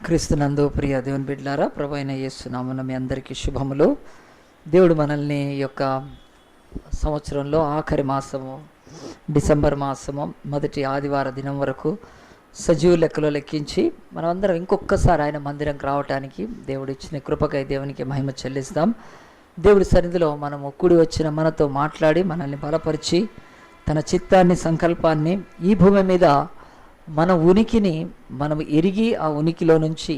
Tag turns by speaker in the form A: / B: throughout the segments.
A: క్రీస్తునందు ప్రియ దేవుని బిడ్డలారా, ప్రభు అయిన యేసు నామమున మీ అందరికీ శుభములు. దేవుడు మనల్ని ఈ యొక్క సంవత్సరంలో ఆఖరి మాసము డిసెంబర్ మాసము మొదటి ఆదివార దినం వరకు సజీవ లెక్కలో లెక్కించి మనమందరం ఇంకొకసారి ఆయన మందిరంకి రావటానికి దేవుడు ఇచ్చిన కృపకై దేవునికి మహిమ చెల్లిస్తాం. దేవుడి సన్నిధిలో మనము కూడి వచ్చిన మనతో మాట్లాడి మనల్ని బలపరిచి తన చిత్తాన్ని సంకల్పాన్ని ఈ భూమి మీద మన ఉనికిని మనం ఎరిగి ఆ ఉనికిలో నుంచి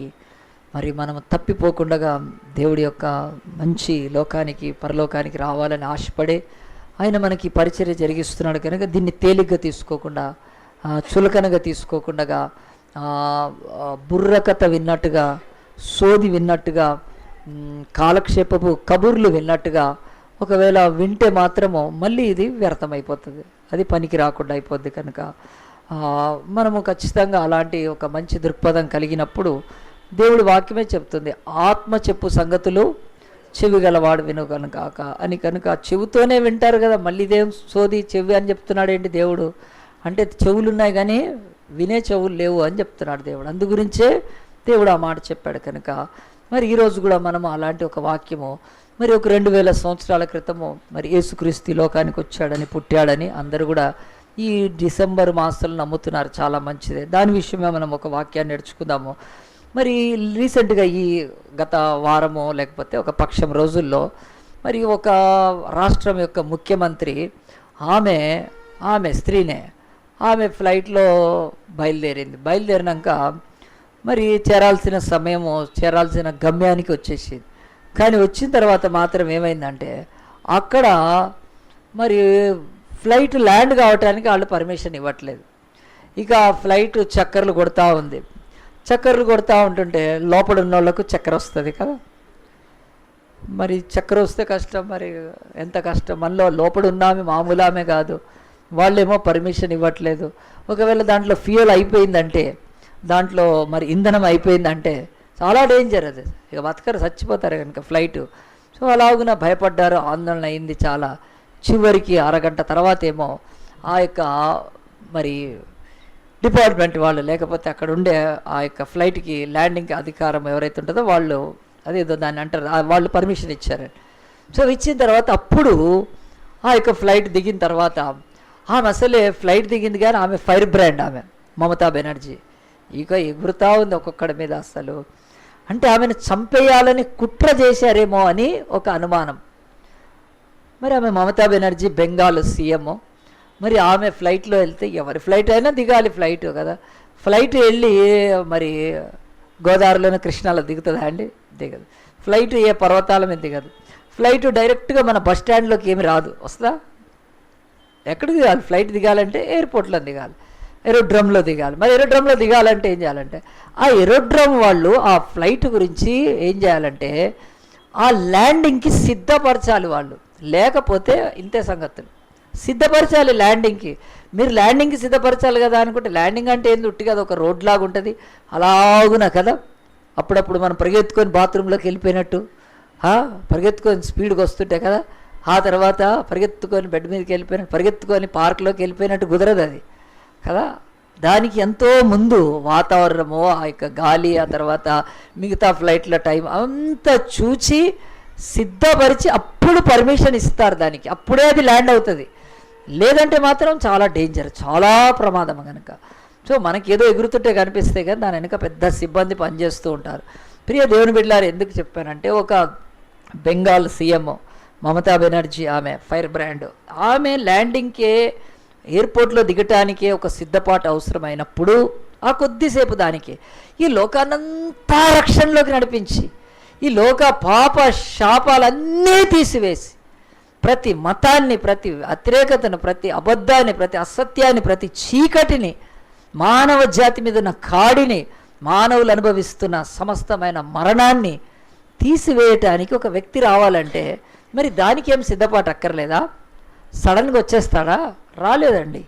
A: మరి మనం తప్పిపోకుండా దేవుడి యొక్క మంచి లోకానికి పరలోకానికి రావాలని ఆశపడే ఆయన మనకి పరిచర్య జరిగిస్తున్నాడు. కనుక దీన్ని తేలిగ్గా తీసుకోకుండా చులకనగా తీసుకోకుండా బుర్రకథ విన్నట్టుగా సోది విన్నట్టుగా కాలక్షేపపు కబుర్లు విన్నట్టుగా ఒకవేళ వింటే మాత్రము మళ్ళీ ఇది వ్యర్థమైపోతుంది, అది పనికి రాకుండా అయిపోద్ది. కనుక మనము ఖచ్చితంగా అలాంటి ఒక మంచి దృక్పథం కలిగినప్పుడు దేవుడి వాక్యమే చెప్తుంది, ఆత్మ చెప్పు సంగతులు చెవిగలవాడు విను కనుక అని. కనుక చెవితోనే వింటారు కదా, మళ్ళీ ఇదేం సోది చెవి అని చెప్తున్నాడు ఏంటి దేవుడు అంటే? చెవులు ఉన్నాయి కానీ వినే చెవులు లేవు అని చెప్తున్నాడు దేవుడు. అందుగురించే దేవుడు ఆ మాట చెప్పాడు. కనుక మరి ఈరోజు కూడా మనము అలాంటి ఒక వాక్యము మరి ఒక 2000 సంవత్సరాల క్రితము మరి యేసుక్రీస్తు లోకానికి వచ్చాడని పుట్టాడని అందరూ కూడా ఈ డిసెంబర్ మాసంలో నమ్ముతున్నారు. చాలా మంచిదే. దాని విషయమే మనం ఒక వాక్యాన్ని నేర్చుకుందాము. మరి రీసెంట్గా ఈ గత వారము లేకపోతే ఒక పక్షం రోజుల్లో మరి ఒక రాష్ట్రం యొక్క ముఖ్యమంత్రి ఆమె స్త్రీనే ఆమె ఫ్లైట్లో బయలుదేరినాక మరి చేరాల్సిన గమ్యానికి వచ్చేసింది. కానీ వచ్చిన తర్వాత మాత్రం ఏమైందంటే అక్కడ మరి ఫ్లైట్ ల్యాండ్ కావటానికి వాళ్ళు పర్మిషన్ ఇవ్వట్లేదు. ఇక ఫ్లైట్ చక్కర్లు కొడుతూ ఉంది. చక్కర్లు కొడుతూ ఉంటుంటే లోపల ఉన్న వాళ్ళకు చక్కెర వస్తుంది కదా, మరి చక్కెర వస్తే కష్టం, మరి ఎంత కష్టం. మనలో లోపల ఉన్నామే మామూలు ఆమె కాదు, వాళ్ళేమో పర్మిషన్ ఇవ్వట్లేదు. ఒకవేళ దాంట్లో ఫ్యూయల్ అయిపోయిందంటే, దాంట్లో మరి ఇంధనం అయిపోయిందంటే చాలా డేంజర్ అది, ఇక బతకరు, చచ్చిపోతారు కనుక ఫ్లైట్. సో అలాగున భయపడ్డారు, ఆందోళన అయింది చాలా. చివరికి అరగంట తర్వాత ఏమో ఆ యొక్క మరి డిపార్ట్మెంట్ వాళ్ళు లేకపోతే అక్కడ ఉండే ఆ యొక్క ఫ్లైట్కి ల్యాండింగ్కి అధికారం ఎవరైతే ఉంటుందో వాళ్ళు అదేదో దాన్ని అంటారు, వాళ్ళు పర్మిషన్ ఇచ్చారు. సో ఇచ్చిన తర్వాత అప్పుడు ఆ యొక్క ఫ్లైట్ దిగిన తర్వాత ఆమె అసలే ఫ్లైట్ దిగింది కానీ ఆమె ఫైర్ బ్రాండ్, ఆమె మమతా బెనర్జీ ఇక ఎగురుతూ ఉంది ఒక్కొక్కడి మీద. అసలు అంటే ఆమెను చంపేయాలని కుట్ర చేశారేమో అని ఒక అనుమానం. మరి ఆమె మమతా బెనర్జీ బెంగాల్ సీఎం. మరి ఆమె ఫ్లైట్లో వెళ్తే ఎవరి ఫ్లైట్ అయినా దిగాలి, ఫ్లైట్ కదా. ఫ్లైట్ వెళ్ళి మరి గోదావరిలోనే కృష్ణాలో దిగుతుందా అండి? దిగదు. ఫ్లైట్ ఏ పర్వతాల మీద దిగదు. ఫ్లైట్ డైరెక్ట్గా మన బస్ స్టాండ్లోకి ఏమి రాదు, వస్తుందా? ఎక్కడికి దిగాలి? ఫ్లైట్ దిగాలంటే ఎయిర్పోర్ట్లో దిగాలి, ఏరోడ్రమ్లో దిగాలి. మరి ఏరోడ్రమ్లో దిగాలంటే ఏం చేయాలంటే ఆ ఏరోడ్రమ్ వాళ్ళు ఆ ఫ్లైట్ గురించి ఏం చేయాలంటే ఆ ల్యాండింగ్కి సిద్ధపరచాలి వాళ్ళు, లేకపోతే ఇంతే సంగతులు. సిద్ధపరచాలి ల్యాండింగ్కి. మీరు ల్యాండింగ్కి సిద్ధపరచాలి కదా అనుకుంటే ల్యాండింగ్ అంటే ఏంది? ఉట్టి కదా, ఒక రోడ్ లాగా ఉంటుంది అలాగున కదా. అప్పుడప్పుడు మనం పరిగెత్తుకొని బాత్రూంలోకి వెళ్ళిపోయినట్టు పరిగెత్తుకొని స్పీడ్గా వస్తుంటే కదా, ఆ తర్వాత పరిగెత్తుకొని బెడ్ మీదకి వెళ్ళిపోయినట్టు, పరిగెత్తుకొని పార్క్లోకి వెళ్ళిపోయినట్టు కుదరదు అది కదా. దానికి ఎంతో ముందు వాతావరణము, ఆ యొక్క గాలి, ఆ తర్వాత మిగతా ఫ్లైట్ల టైం అంతా చూచి సిద్ధపరిచి అప్పుడు పర్మిషన్ ఇస్తారు దానికి, అప్పుడే అది ల్యాండ్ అవుతుంది. లేదంటే మాత్రం చాలా డేంజర్, చాలా ప్రమాదం కనుక. సో మనకి ఏదో ఎగురుతుంటే కనిపిస్తే కానీ దాని వెనుక పెద్ద సిబ్బంది పనిచేస్తూ ఉంటారు. ప్రియ దేవుని బిడ్డలారు, ఎందుకు చెప్పానంటే ఒక బెంగాల్ సీఎం మమతా బెనర్జీ, ఆమె ఫైర్ బ్రాండ్, ఆమె ల్యాండింగ్కే ఎయిర్పోర్ట్లో దిగటానికే ఒక సిద్ధపాటు అవసరమైనప్పుడు ఆ కొద్దిసేపు దానికి ఈ లోకాన్నంతా రక్షణలోకి నడిపించి ఈ లోక పాప శాపాలన్నీ తీసివేసి ప్రతి మతాన్ని, ప్రతి వ్యతిరేకతను, ప్రతి అబద్ధాన్ని, ప్రతి అసత్యాన్ని, ప్రతి చీకటిని, మానవ జాతి మీద ఉన్న కాడిని, మానవులు అనుభవిస్తున్న సమస్తమైన మరణాన్ని తీసివేయటానికి ఒక వ్యక్తి రావాలంటే మరి దానికి ఏం సిద్ధపాటు అక్కర్లేదా? సడన్గా వచ్చేస్తాడా? రాలేదండి.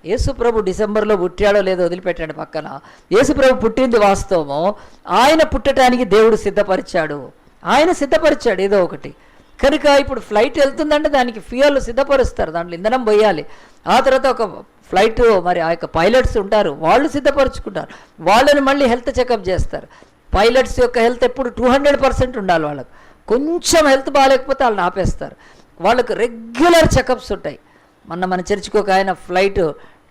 A: యేసుప్రభు డిసెంబర్లో పుట్టాడో లేదో వదిలిపెట్టాడు పక్కన. యేసుప్రభు పుట్టింది వాస్తవమో, ఆయన పుట్టడానికి దేవుడు సిద్ధపరిచాడు, ఆయన సిద్ధపరిచాడు ఏదో ఒకటి. కనుక ఇప్పుడు ఫ్లైట్ వెళ్తుందంటే దానికి ఫ్యూయల్ సిద్ధపరుస్తారు, దాంట్లో ఇంధనం పోయాలి. ఆ తర్వాత ఒక ఫ్లైట్ మరి ఆ యొక్క పైలట్స్ ఉంటారు, వాళ్ళు సిద్ధపరచుకుంటారు, వాళ్ళని మళ్ళీ హెల్త్ చెకప్ చేస్తారు. పైలట్స్ యొక్క హెల్త్ ఎప్పుడు 200% ఉండాలి వాళ్ళకు. కొంచెం హెల్త్ బాగాలేకపోతే వాళ్ళని ఆపేస్తారు. వాళ్ళకు రెగ్యులర్ చెకప్స్ ఉంటాయి. మన చర్చికి ఒక ఆయన ఫ్లైట్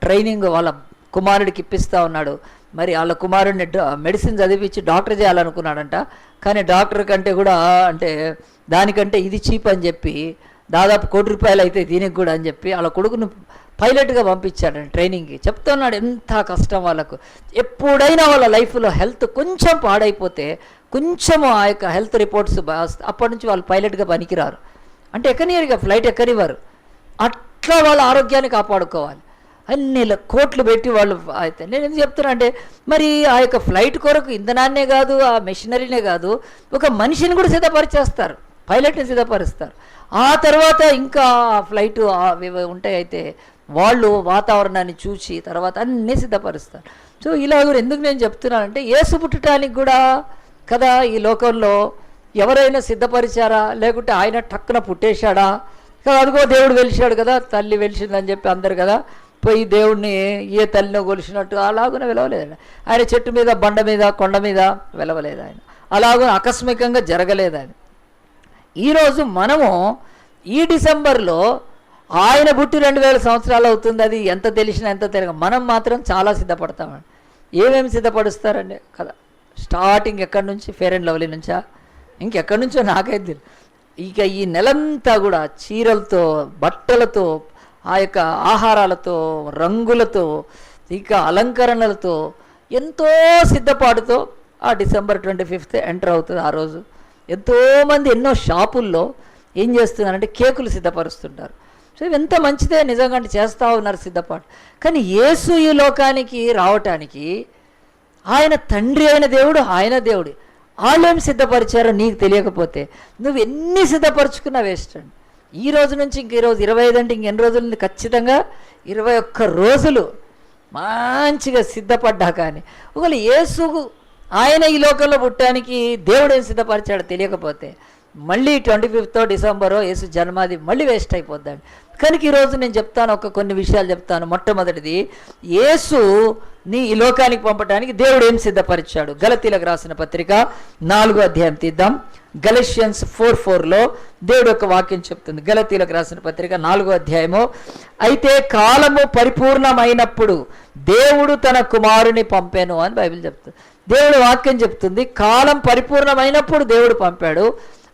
A: ట్రైనింగ్ వాళ్ళ కుమారుడికి ఇప్పిస్తూ ఉన్నాడు. మరి వాళ్ళ కుమారుడిని మెడిసిన్ చదివించి డాక్టర్ చేయాలనుకున్నాడంట. కానీ డాక్టర్ కంటే కూడా అంటే దానికంటే ఇది చీప్ అని చెప్పి దాదాపు ₹1,00,00,000 అయితే దీనికి కూడా అని చెప్పి వాళ్ళ కొడుకును పైలట్గా పంపించాడండి ట్రైనింగ్కి. చెప్తున్నాడు ఎంత కష్టం వాళ్ళకు. ఎప్పుడైనా వాళ్ళ లైఫ్లో హెల్త్ కొంచెం పాడైపోతే కొంచెం ఆ యొక్క హెల్త్ రిపోర్ట్స్ అప్పటి నుంచి వాళ్ళు పైలట్గా పనికిరారు. అంటే ఎక్కనియరుగా ఫ్లైట్ ఎక్కనివ్వరు. అట్లా వాళ్ళ ఆరోగ్యాన్ని కాపాడుకోవాలి. అన్ని కోట్లు పెట్టి వాళ్ళు అయితే నేను ఎందుకు చెప్తున్నా అంటే మరి ఆ యొక్క ఫ్లైట్ కొరకు ఇంధనాన్నే కాదు, ఆ మెషినరీనే కాదు, ఒక మనిషిని కూడా సిద్ధపరిచేస్తారు, పైలట్ని సిద్ధపరుస్తారు. ఆ తర్వాత ఇంకా ఫ్లైట్ ఉంటాయి అయితే వాళ్ళు వాతావరణాన్ని చూసి తర్వాత అన్నీ సిద్ధపరుస్తారు. సో ఇలా కూడా ఎందుకు నేను చెప్తున్నానంటే యేసు పుట్టడానికి కూడా కదా ఈ లోకంలో ఎవరైనా సిద్ధపరిచారా, లేకుంటే ఆయన టక్కున పుట్టేశాడా? కదా అదిగో దేవుడు వెలిశాడు కదా, తల్లి వెలిసిందని చెప్పి అందరు కదా పోయి దేవుడిని ఏ తల్లినో కొలిసినట్టు అలాగున వెలవలేదండి. ఆయన చెట్టు మీద, బండ మీద, కొండ మీద వెలవలేదు. ఆయన అలాగున ఆకస్మికంగా జరగలేదు. ఆయన ఈరోజు మనము ఈ డిసెంబర్లో ఆయన పుట్టి 2000 సంవత్సరాలు అవుతుంది. అది ఎంత తెలిసినా ఎంత తెలియక మనం మాత్రం చాలా సిద్ధపడతామండి. ఏమేమి సిద్ధపడుస్తారండి కదా. స్టార్టింగ్ ఎక్కడి నుంచి? ఫెయిర్ అండ్ లవ్లీ నుంచా, ఇంకెక్కడి నుంచో నాకైతే తెలియదు. ఇక ఈ నెలంతా కూడా చీరలతో, బట్టలతో, ఆ యొక్క ఆహారాలతో, రంగులతో, ఇక అలంకరణలతో ఎంతో సిద్ధపాటుతో ఆ డిసెంబర్ 25th ఎంటర్ అవుతుంది. ఆ రోజు ఎంతోమంది ఎన్నో షాపుల్లో ఏం చేస్తున్నారంటే కేకులు సిద్ధపరుస్తుంటారు. సో ఎంత మంచిదే నిజంగా అంటే చేస్తూ ఉన్నారు సిద్ధపాటు. కానీ యేసు ఈ లోకానికి రావటానికి ఆయన తండ్రి అయిన దేవుడు, ఆయన దేవుడు. వాళ్ళేం సిద్ధపరిచారో నీకు తెలియకపోతే నువ్వు ఎన్ని సిద్ధపరచుకున్నా వేస్ట్ అండి. ఈ రోజు నుంచి ఇంక ఈరోజు 25 అంటే ఇంకెన్ని రోజులు ఉంది? ఖచ్చితంగా 21 రోజులు మంచిగా సిద్ధపడ్డా. కానీ ఒకవేళ యేసు ఆయన ఈ లోకంలో పుట్టడానికి దేవుడు ఏం సిద్ధపరిచాడో తెలియకపోతే మళ్ళీ 25th డిసెంబరో యేసు జన్మాది మళ్ళీ వేస్ట్ అయిపోద్దండి. కనుక ఈరోజు నేను చెప్తాను, కొన్ని విషయాలు చెప్తాను. మొట్టమొదటిది, యేసు నీ ఈ లోకానికి పంపడానికి దేవుడు ఏం సిద్ధపరిచాడు. గలతీలకు రాసిన పత్రిక 4వ అధ్యాయం తీద్దాం. గలషియన్స్ 4:4లో దేవుడు యొక్క వాక్యం చెప్తుంది. గలతీలకు రాసిన పత్రిక 4వ అధ్యాయము, అయితే కాలము పరిపూర్ణమైనప్పుడు దేవుడు తన కుమారుని పంపాను అని బైబిల్ చెప్తుంది. దేవుడు వాక్యం చెప్తుంది కాలం పరిపూర్ణమైనప్పుడు దేవుడు పంపాడు.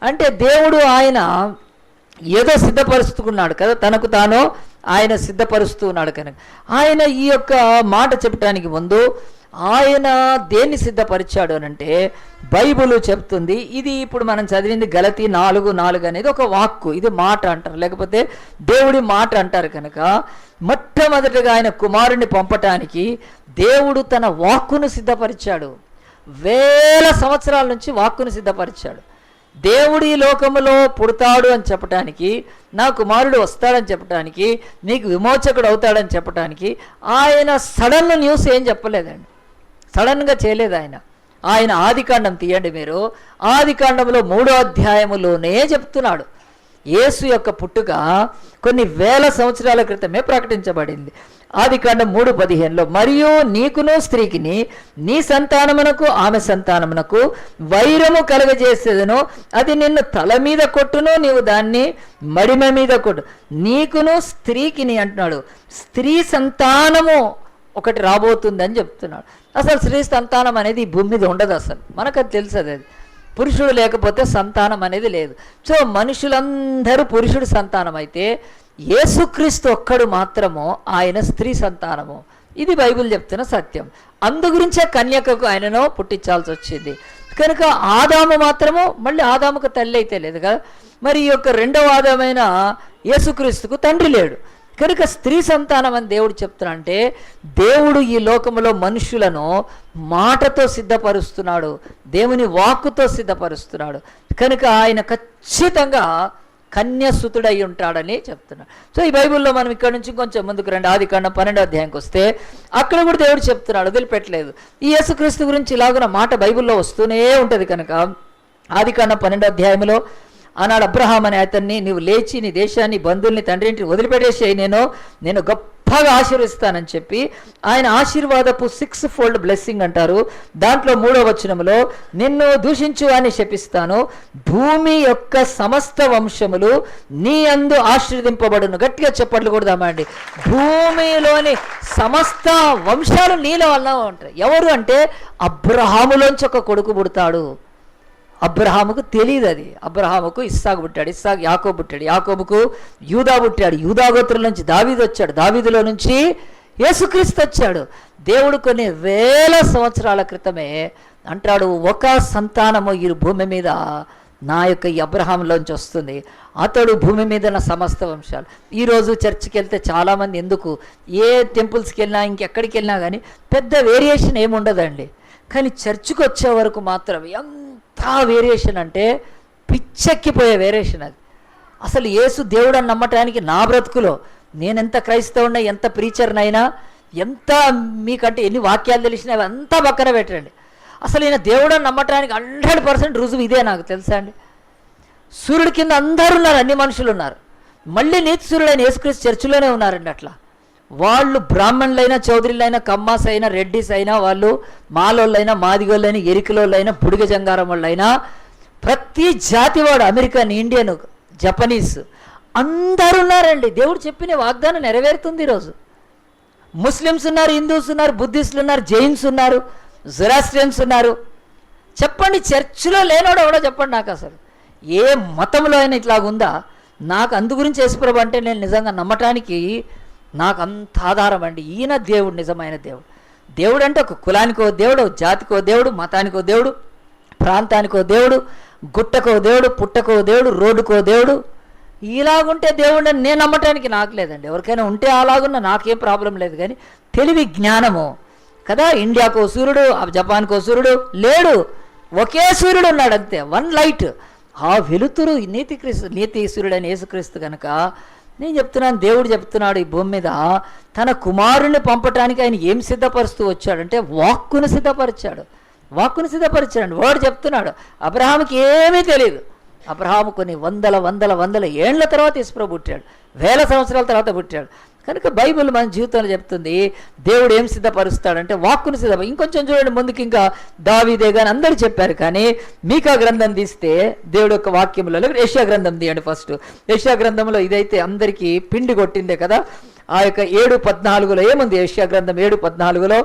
A: అంటే దేవుడు ఆయన ఏదో సిద్ధపరుస్తున్నాడు కదా, తనకు తాను ఆయన సిద్ధపరుస్తూ ఉన్నాడు. కనుక ఆయన ఈ యొక్క మాట చెప్పడానికి ముందు ఆయన దేన్ని సిద్ధపరిచాడు అని అంటే బైబిల్ చెప్తుంది. ఇది ఇప్పుడు మనం చదివింది గలతీ 4:4 అనేది ఒక వాక్కు, ఇది మాట అంటారు, లేకపోతే దేవుడి మాట అంటారు. కనుక మొట్టమొదటిగా ఆయన కుమారుని పంపటానికి దేవుడు తన వాక్కును సిద్ధపరిచాడు. వేల సంవత్సరాల నుంచి వాక్కును సిద్ధపరిచాడు. దేవుడు ఈ లోకములో పుడతాడు అని చెప్పటానికి, నా కుమారుడు వస్తాడని చెప్పటానికి, నీకు విమోచకుడు అవుతాడని చెప్పటానికి ఆయన సడన్ న్యూస్ ఏం చెప్పలేదండి, సడన్గా చేయలేదు. ఆయన ఆదికాండం తీయండి మీరు, ఆదికాండంలో 3వ అధ్యాయములోనే చెప్తున్నాడు యేసు యొక్క పుట్టుక కొన్ని వేల సంవత్సరాల క్రితమే ప్రకటించబడింది. ఆదికాండం 3:15లో, మరియు నీకును స్త్రీకిని నీ సంతానమునకు ఆమె సంతానమునకు వైరము కలుగజేసేదను, అది నిన్ను తల మీద కొట్టును, నీవు దాన్ని మడిమ మీద కొట్టు. నీకును స్త్రీకిని అంటున్నాడు. స్త్రీ సంతానము ఒకటి రాబోతుందని చెప్తున్నాడు. అసలు స్త్రీ సంతానం అనేది ఈ భూమి మీద ఉండదు. అసలు మనకు అది తెలుసు. అది పురుషుడు లేకపోతే సంతానం అనేది లేదు. సో మనుషులందరూ పురుషుడు సంతానం అయితే యేసుక్రీస్తు ఒక్కడు మాత్రము ఆయన స్త్రీ సంతానము. ఇది బైబిల్ చెప్తున్న సత్యం. అందు గురించే కన్యకకు ఆయనను పుట్టించాల్సి వచ్చింది. కనుక ఆదాము మాత్రము మళ్ళీ ఆదాముకు తల్లి అయితే లేదు కదా, మరి ఈ యొక్క రెండవ ఆదామైన యేసుక్రీస్తుకు తండ్రి లేడు. కనుక స్త్రీ సంతానం అని దేవుడు చెప్తున్నా అంటే దేవుడు ఈ లోకంలో మనుషులను మాటతో సిద్ధపరుస్తున్నాడు, దేవుని వాక్కుతో సిద్ధపరుస్తున్నాడు. కనుక ఆయన ఖచ్చితంగా కన్యాసుతుడై ఉంటాడని చెప్తున్నాడు. సో ఈ బైబిల్లో మనం ఇక్కడ నుంచి కొంచెం ముందుకు రండి. ఆదికాండం 12వ అధ్యాయంకి వస్తే అక్కడ కూడా దేవుడు చెప్తున్నాడు, వదిలిపెట్టలేదు. ఈ యేసుక్రీస్తు గురించి ఇలాగున మాట బైబిల్లో వస్తూనే ఉంటుంది. కనుక ఆదికాండం 12వ అధ్యాయంలో ఆనాడు అబ్రహాం అనే అతన్ని, నీవు లేచి నీ దేశాన్ని, బంధువుల్ని, తండ్రిని వదిలిపెట్టేసి నేను గొప్పగా ఆశీర్వదిస్తానని చెప్పి ఆయన ఆశీర్వాదపు 6-fold బ్లెస్సింగ్ అంటారు. దాంట్లో 3వ వచనంలో, నిన్ను దూషించు అని శపిస్తాను, భూమి యొక్క సమస్త వంశములు నీ యందు ఆశీర్వదింపబడును. గట్టిగా చెప్పట్లు కొడదామండి. భూమిలోని సమస్త వంశాలు నీలో వల్ల ఉంటాయి. ఎవరు అంటే అబ్రహాములోంచి ఒక కొడుకు పుడతాడు. అబ్రహాముకు తెలియదు అది. అబ్రహాముకు ఇస్సాకు పుట్టాడు, ఇస్సాకు యాకోబు పుట్టాడు, యాకోబుకు యూదా పుట్టాడు, యూదా గోత్రం నుంచి దావీదు వచ్చాడు, దావీదులో నుంచి యేసుక్రీస్తు వచ్చాడు. దేవుడు కొన్ని వేల సంవత్సరాల క్రితమే అంటాడు, ఒక సంతానము ఈ భూమి మీద నా యొక్క ఈ అబ్రహాంలోంచి వస్తుంది, అతడు భూమి మీద నా సమస్త వంశాలు. ఈరోజు చర్చికి వెళ్తే చాలామంది ఎందుకు ఏ టెంపుల్స్కి వెళ్ళినా ఇంకెక్కడికి వెళ్ళినా కానీ పెద్ద వేరియేషన్ ఏముండదండి. కానీ చర్చికి వచ్చే వరకు మాత్రం ఎంత వేరియేషన్ అంటే పిచ్చెక్కిపోయే వేరియేషన్ అది. అసలు యేసు దేవుడు అని నమ్మటానికి నా బ్రతుకులో నేనెంత క్రైస్తవున్నా, ఎంత ప్రీచర్నైనా, ఎంత మీకంటే ఎన్ని వాక్యాలు తెలిసినవి అంతా పక్కన పెట్టండి. అసలు ఈయన దేవుడు అని నమ్మటానికి 100% రుజువు ఇదే నాకు తెలుసా అండి. సూర్యుడి కింద అందరూ ఉన్నారు, అన్ని మనుషులు ఉన్నారు. మళ్ళీ నీతి సూర్యుడైన యేసుక్రీస్తు చర్చిలోనే ఉన్నారండి. అట్లా వాళ్ళు బ్రాహ్మణులైనా, చౌదరులైనా, కమ్మాస్ అయినా, రెడ్డిస్ అయినా, వాళ్ళు మాలోళ్ళైనా, మాదిగోళ్ళైనా, ఎరికలోళ్ళైనా, బుడిగ జంగారం వాళ్ళైనా, ప్రతి జాతి వాడు, అమెరికన్, ఇండియన్, జపనీస్ అందరు ఉన్నారండి. దేవుడు చెప్పిన వాగ్దానం నెరవేరుతుంది ఈరోజు. ముస్లిమ్స్ ఉన్నారు, హిందూస్ ఉన్నారు, బుద్ధిస్టులు ఉన్నారు, జైన్స్ ఉన్నారు, జొరాస్ట్రియన్స్ ఉన్నారు. చెప్పండి, చర్చిలో లేనోడు ఎవడో చెప్పండి నాకు. అసలు ఏ మతంలో అయినా ఇట్లాగుందా? నాకు అందు గురించి యేసుప్రభు అంటే నేను నిజంగా నమ్మటానికి నాకు అంత ఆధారం అండి. ఈయన దేవుడు, నిజమైన దేవుడు. దేవుడు అంటే ఒక కులానికో దేవుడు, జాతికో దేవుడు, మతానికో దేవుడు, ప్రాంతానికో దేవుడు, గుట్టకో దేవుడు, పుట్టకో దేవుడు, రోడ్డుకో దేవుడు. ఇలాగుంటే దేవుడు అని నేను నమ్మటానికి నాకు లేదండి. ఎవరికైనా ఉంటే అలాగున్నా నాకేం ప్రాబ్లం లేదు. కానీ తెలివి, జ్ఞానము కదా. ఇండియాకో సూర్యుడు, జపాన్కో సూర్యుడు లేడు, ఒకే సూర్యుడు ఉన్నాడు అంతే, వన్ లైట్. ఆ వెలుతురు నీతి సూర్యుడైన యేసుక్రీస్తు కనుక నేను చెప్తున్నాను, దేవుడు చెప్తున్నాడు ఈ భూమి మీద తన కుమారుణ్ణి పంపటానికి ఆయన ఏం సిద్ధపరుస్తూ వచ్చాడంటే వాక్కును సిద్ధపరిచాడు. వాడు చెప్తున్నాడు. అబ్రహాముకి ఏమీ తెలియదు. అబ్రహాము కొన్ని వందల ఏండ్ల తర్వాత యేసుప్రభు పుట్టాడు, వేల సంవత్సరాల తర్వాత పుట్టాడు. కనుక బైబిల్ మన జీవితంలో చెప్తుంది దేవుడు ఏం సిద్ధపరుస్తాడంటే వాక్కును ఇంకొంచెం చూడండి ముందుకు. ఇంకా దావీదే కానీ అందరూ చెప్పారు. కానీ మీకా గ్రంథం తీస్తే దేవుడు యొక్క వాక్యంలో, యెషయా గ్రంథం తీయండి ఫస్ట్. యెషయా గ్రంథంలో ఇదైతే అందరికీ పిండి కొట్టిందే కదా. ఆ యొక్క 7:14 ఏముంది? యెషయా గ్రంథం 7:14,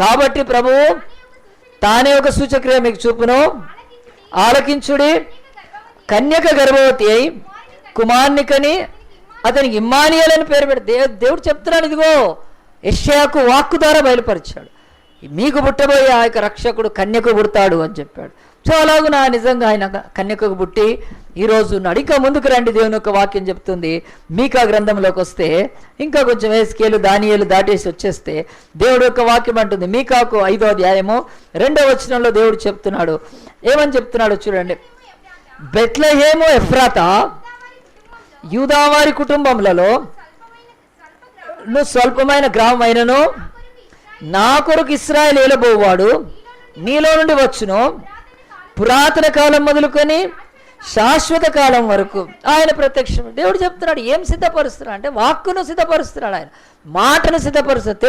A: కాబట్టి ప్రభువు తానే ఒక సూచక్రియ మీకు చూపును, ఆలకించుడి, కన్యక గర్భవతి అయి కుమార్ని కని అతనికి ఇమ్మానుయేల్ అని పేరు పెట్టి దేవుడు చెప్తున్నాడు. ఇదిగో యెషయాకు వాక్కు ద్వారా బయలుపరిచాడు, మీకు పుట్టబోయే ఆ యొక్క రక్షకుడు కన్యకు పుడతాడు అని చెప్పాడు. సో అలాగున నిజంగా ఆయన కన్యకకు పుట్టి ఈరోజు ఉన్నాడు. ఇంకా ముందుకు రండి, దేవుని యొక్క వాక్యం చెప్తుంది. మీకా గ్రంథంలోకి వస్తే ఇంకా కొంచెం హెస్కేలు, దానియేలు దాటేసి వచ్చేస్తే దేవుడు యొక్క వాక్యం అంటుంది. మీకాకు 5వ అధ్యాయము 2వ వచనంలో దేవుడు చెప్తున్నాడు. ఏమని చెప్తున్నాడు చూడండి. బెత్లెహేము ఎఫ్రాతా, యూదావారి కుటుంబములలో నువ్వు స్వల్పమైన గ్రామం అయినను నా కొరకు ఇశ్రాయేలు ఏలబోవాడు నీలో నుండి వచ్చును, పురాతన కాలం మొదలుకొని శాశ్వత కాలం వరకు ఆయన ప్రత్యక్షం. దేవుడు చెప్తున్నాడు ఏం సిద్ధపరుస్తున్నాడు అంటే వాక్కును సిద్ధపరుస్తున్నాడు, ఆయన మాటను సిద్ధపరుస్తున్నాడు.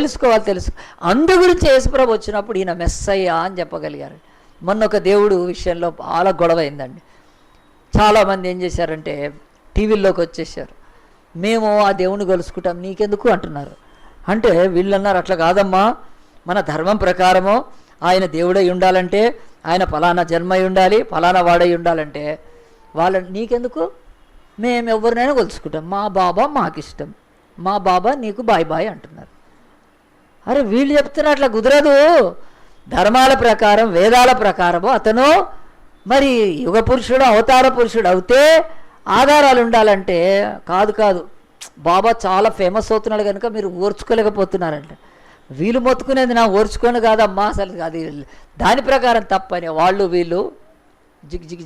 A: తెలుసు. అందు గురించి యేసుప్రభు వచ్చినప్పుడు ఈయన మెస్సయ్య అని చెప్పగలిగారు. మొన్న ఒక దేవుడు విషయంలో చాలా గొడవ అయిందండి. చాలామంది ఏం చేశారంటే టీవీల్లోకి వచ్చేసారు, మేము ఆ దేవుని కలుసుకుంటాం నీకెందుకు అంటున్నారు. అంటే వీళ్ళు అన్నారు అట్లా కాదమ్మా, మన ధర్మం ప్రకారము ఆయన దేవుడై ఉండాలంటే ఆయన ఫలానా జన్మై ఉండాలి, ఫలానా వాడై ఉండాలంటే వాళ్ళని నీకెందుకు, మేము ఎవరినైనా కలుసుకుంటాం, మా బాబా మాకిష్టం, మా బాబా నీకు బాయ్ అంటున్నారు. అరే వీళ్ళు చెప్తున్నా అట్లా కుదరదు. ధర్మాల ప్రకారం, వేదాల ప్రకారము అతను మరి యుగ పురుషుడు, అవతార పురుషుడు అవుతే ఆధారాలు ఉండాలంటే కాదు బాబా చాలా ఫేమస్ అవుతున్నాడు కనుక మీరు ఓర్చుకోలేకపోతున్నారంటే వీళ్ళు మొత్తుకునేది నా ఓర్చుకొని కాదమ్మా, అసలు అది దాని ప్రకారం తప్పని వాళ్ళు వీళ్ళు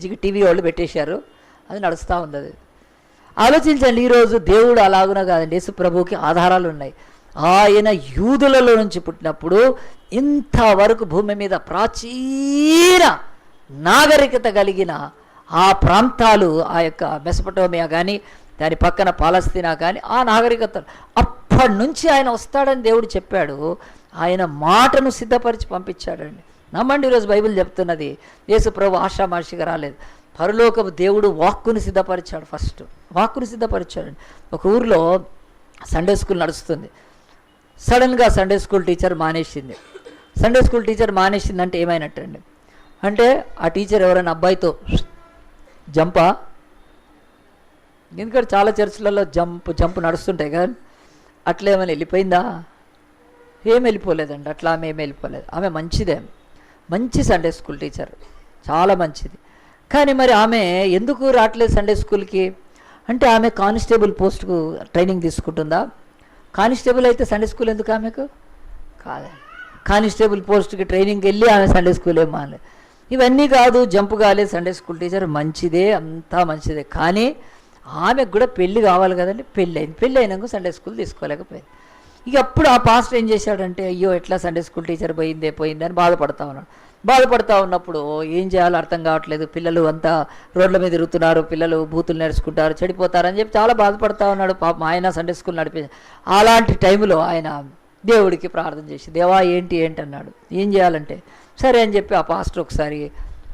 A: జిగ్ టీవీ వాళ్ళు పెట్టేశారు, అది నడుస్తూ ఉంది. అది ఆలోచించండి. ఈరోజు దేవుడు అలాగున కాదండి, యేసు ప్రభువుకి ఆధారాలు ఉన్నాయి. ఆయన యూదులలో నుంచి పుట్టినప్పుడు ఇంతవరకు భూమి మీద ప్రాచీన నాగరికత కలిగిన ఆ ప్రాంతాలు, ఆ యొక్క మెసపటోమియా కానీ దాని పక్కన పాలస్తీనా కానీ ఆ నాగరికతలు అప్పటి నుంచి ఆయన వస్తాడని దేవుడు చెప్పాడు. ఆయన మాటను సిద్ధపరిచి పంపించాడండి. నమ్మండి, ఈరోజు బైబిల్ చెప్తున్నది యేసు ప్రభు ఆషామాషిగా రాలేదు. పరలోకపు దేవుడు వాక్కుని సిద్ధపరిచాడు. ఫస్ట్ వాక్కుని సిద్ధపరిచాడండి. ఒక ఊరిలో సండే స్కూల్ నడుస్తుంది. సడన్గా సండే స్కూల్ టీచర్ మానేసింది. సండే స్కూల్ టీచర్ మానేసిందంటే ఏమైనట్టండి అంటే ఆ టీచర్ ఎవరైనా అబ్బాయితో జంపా, ఎందుకంటే చాలా చర్చిలలో జంప్ నడుస్తుంటాయి కదా, అట్లా ఏమైనా వెళ్ళిపోయిందా? ఏం వెళ్ళిపోలేదండి. అట్లా ఆమె ఏమి వెళ్ళిపోలేదు. ఆమె మంచిదే, మంచి సండే స్కూల్ టీచర్, చాలా మంచిది. కానీ మరి ఆమె ఎందుకు రావట్లేదు సండే స్కూల్కి అంటే ఆమె కానిస్టేబుల్ పోస్ట్కు ట్రైనింగ్ తీసుకుంటుందా? కానిస్టేబుల్ అయితే సండే స్కూల్ ఎందుకు ఆమెకు? కాదండి. కానిస్టేబుల్ పోస్ట్కి ట్రైనింగ్కి వెళ్ళి ఆమె సండే స్కూల్ ఏం మానలేదు. ఇవన్నీ కాదు, జంపు కాలేదు. సండే స్కూల్ టీచర్ మంచిదే, అంతా మంచిదే. కానీ ఆమెకు కూడా పెళ్ళి కావాలి కదండి. పెళ్ళి అయినాక సండే స్కూల్ తీసుకోలేకపోయింది. ఇక అప్పుడు ఆ పాస్టర్ ఏం చేశాడంటే, అయ్యో ఎట్లా సండే స్కూల్ టీచర్ పోయిందే అని బాధపడతా ఉన్నాడు. బాధపడతా ఉన్నప్పుడు ఏం చేయాలో అర్థం కావట్లేదు. పిల్లలు అంతా రోడ్ల మీద తిరుగుతున్నారు, పిల్లలు బూతులు నేర్చుకుంటారు, చెడిపోతారని చెప్పి చాలా బాధపడతా ఉన్నాడు. పాపం ఆయన సండే స్కూల్ నడిపి. అలాంటి టైంలో ఆయన దేవుడికి ప్రార్థన చేసి, దేవా ఏంటి అన్నాడు. ఏం చేయాలంటే సరే అని చెప్పి ఆ పాస్టర్ ఒకసారి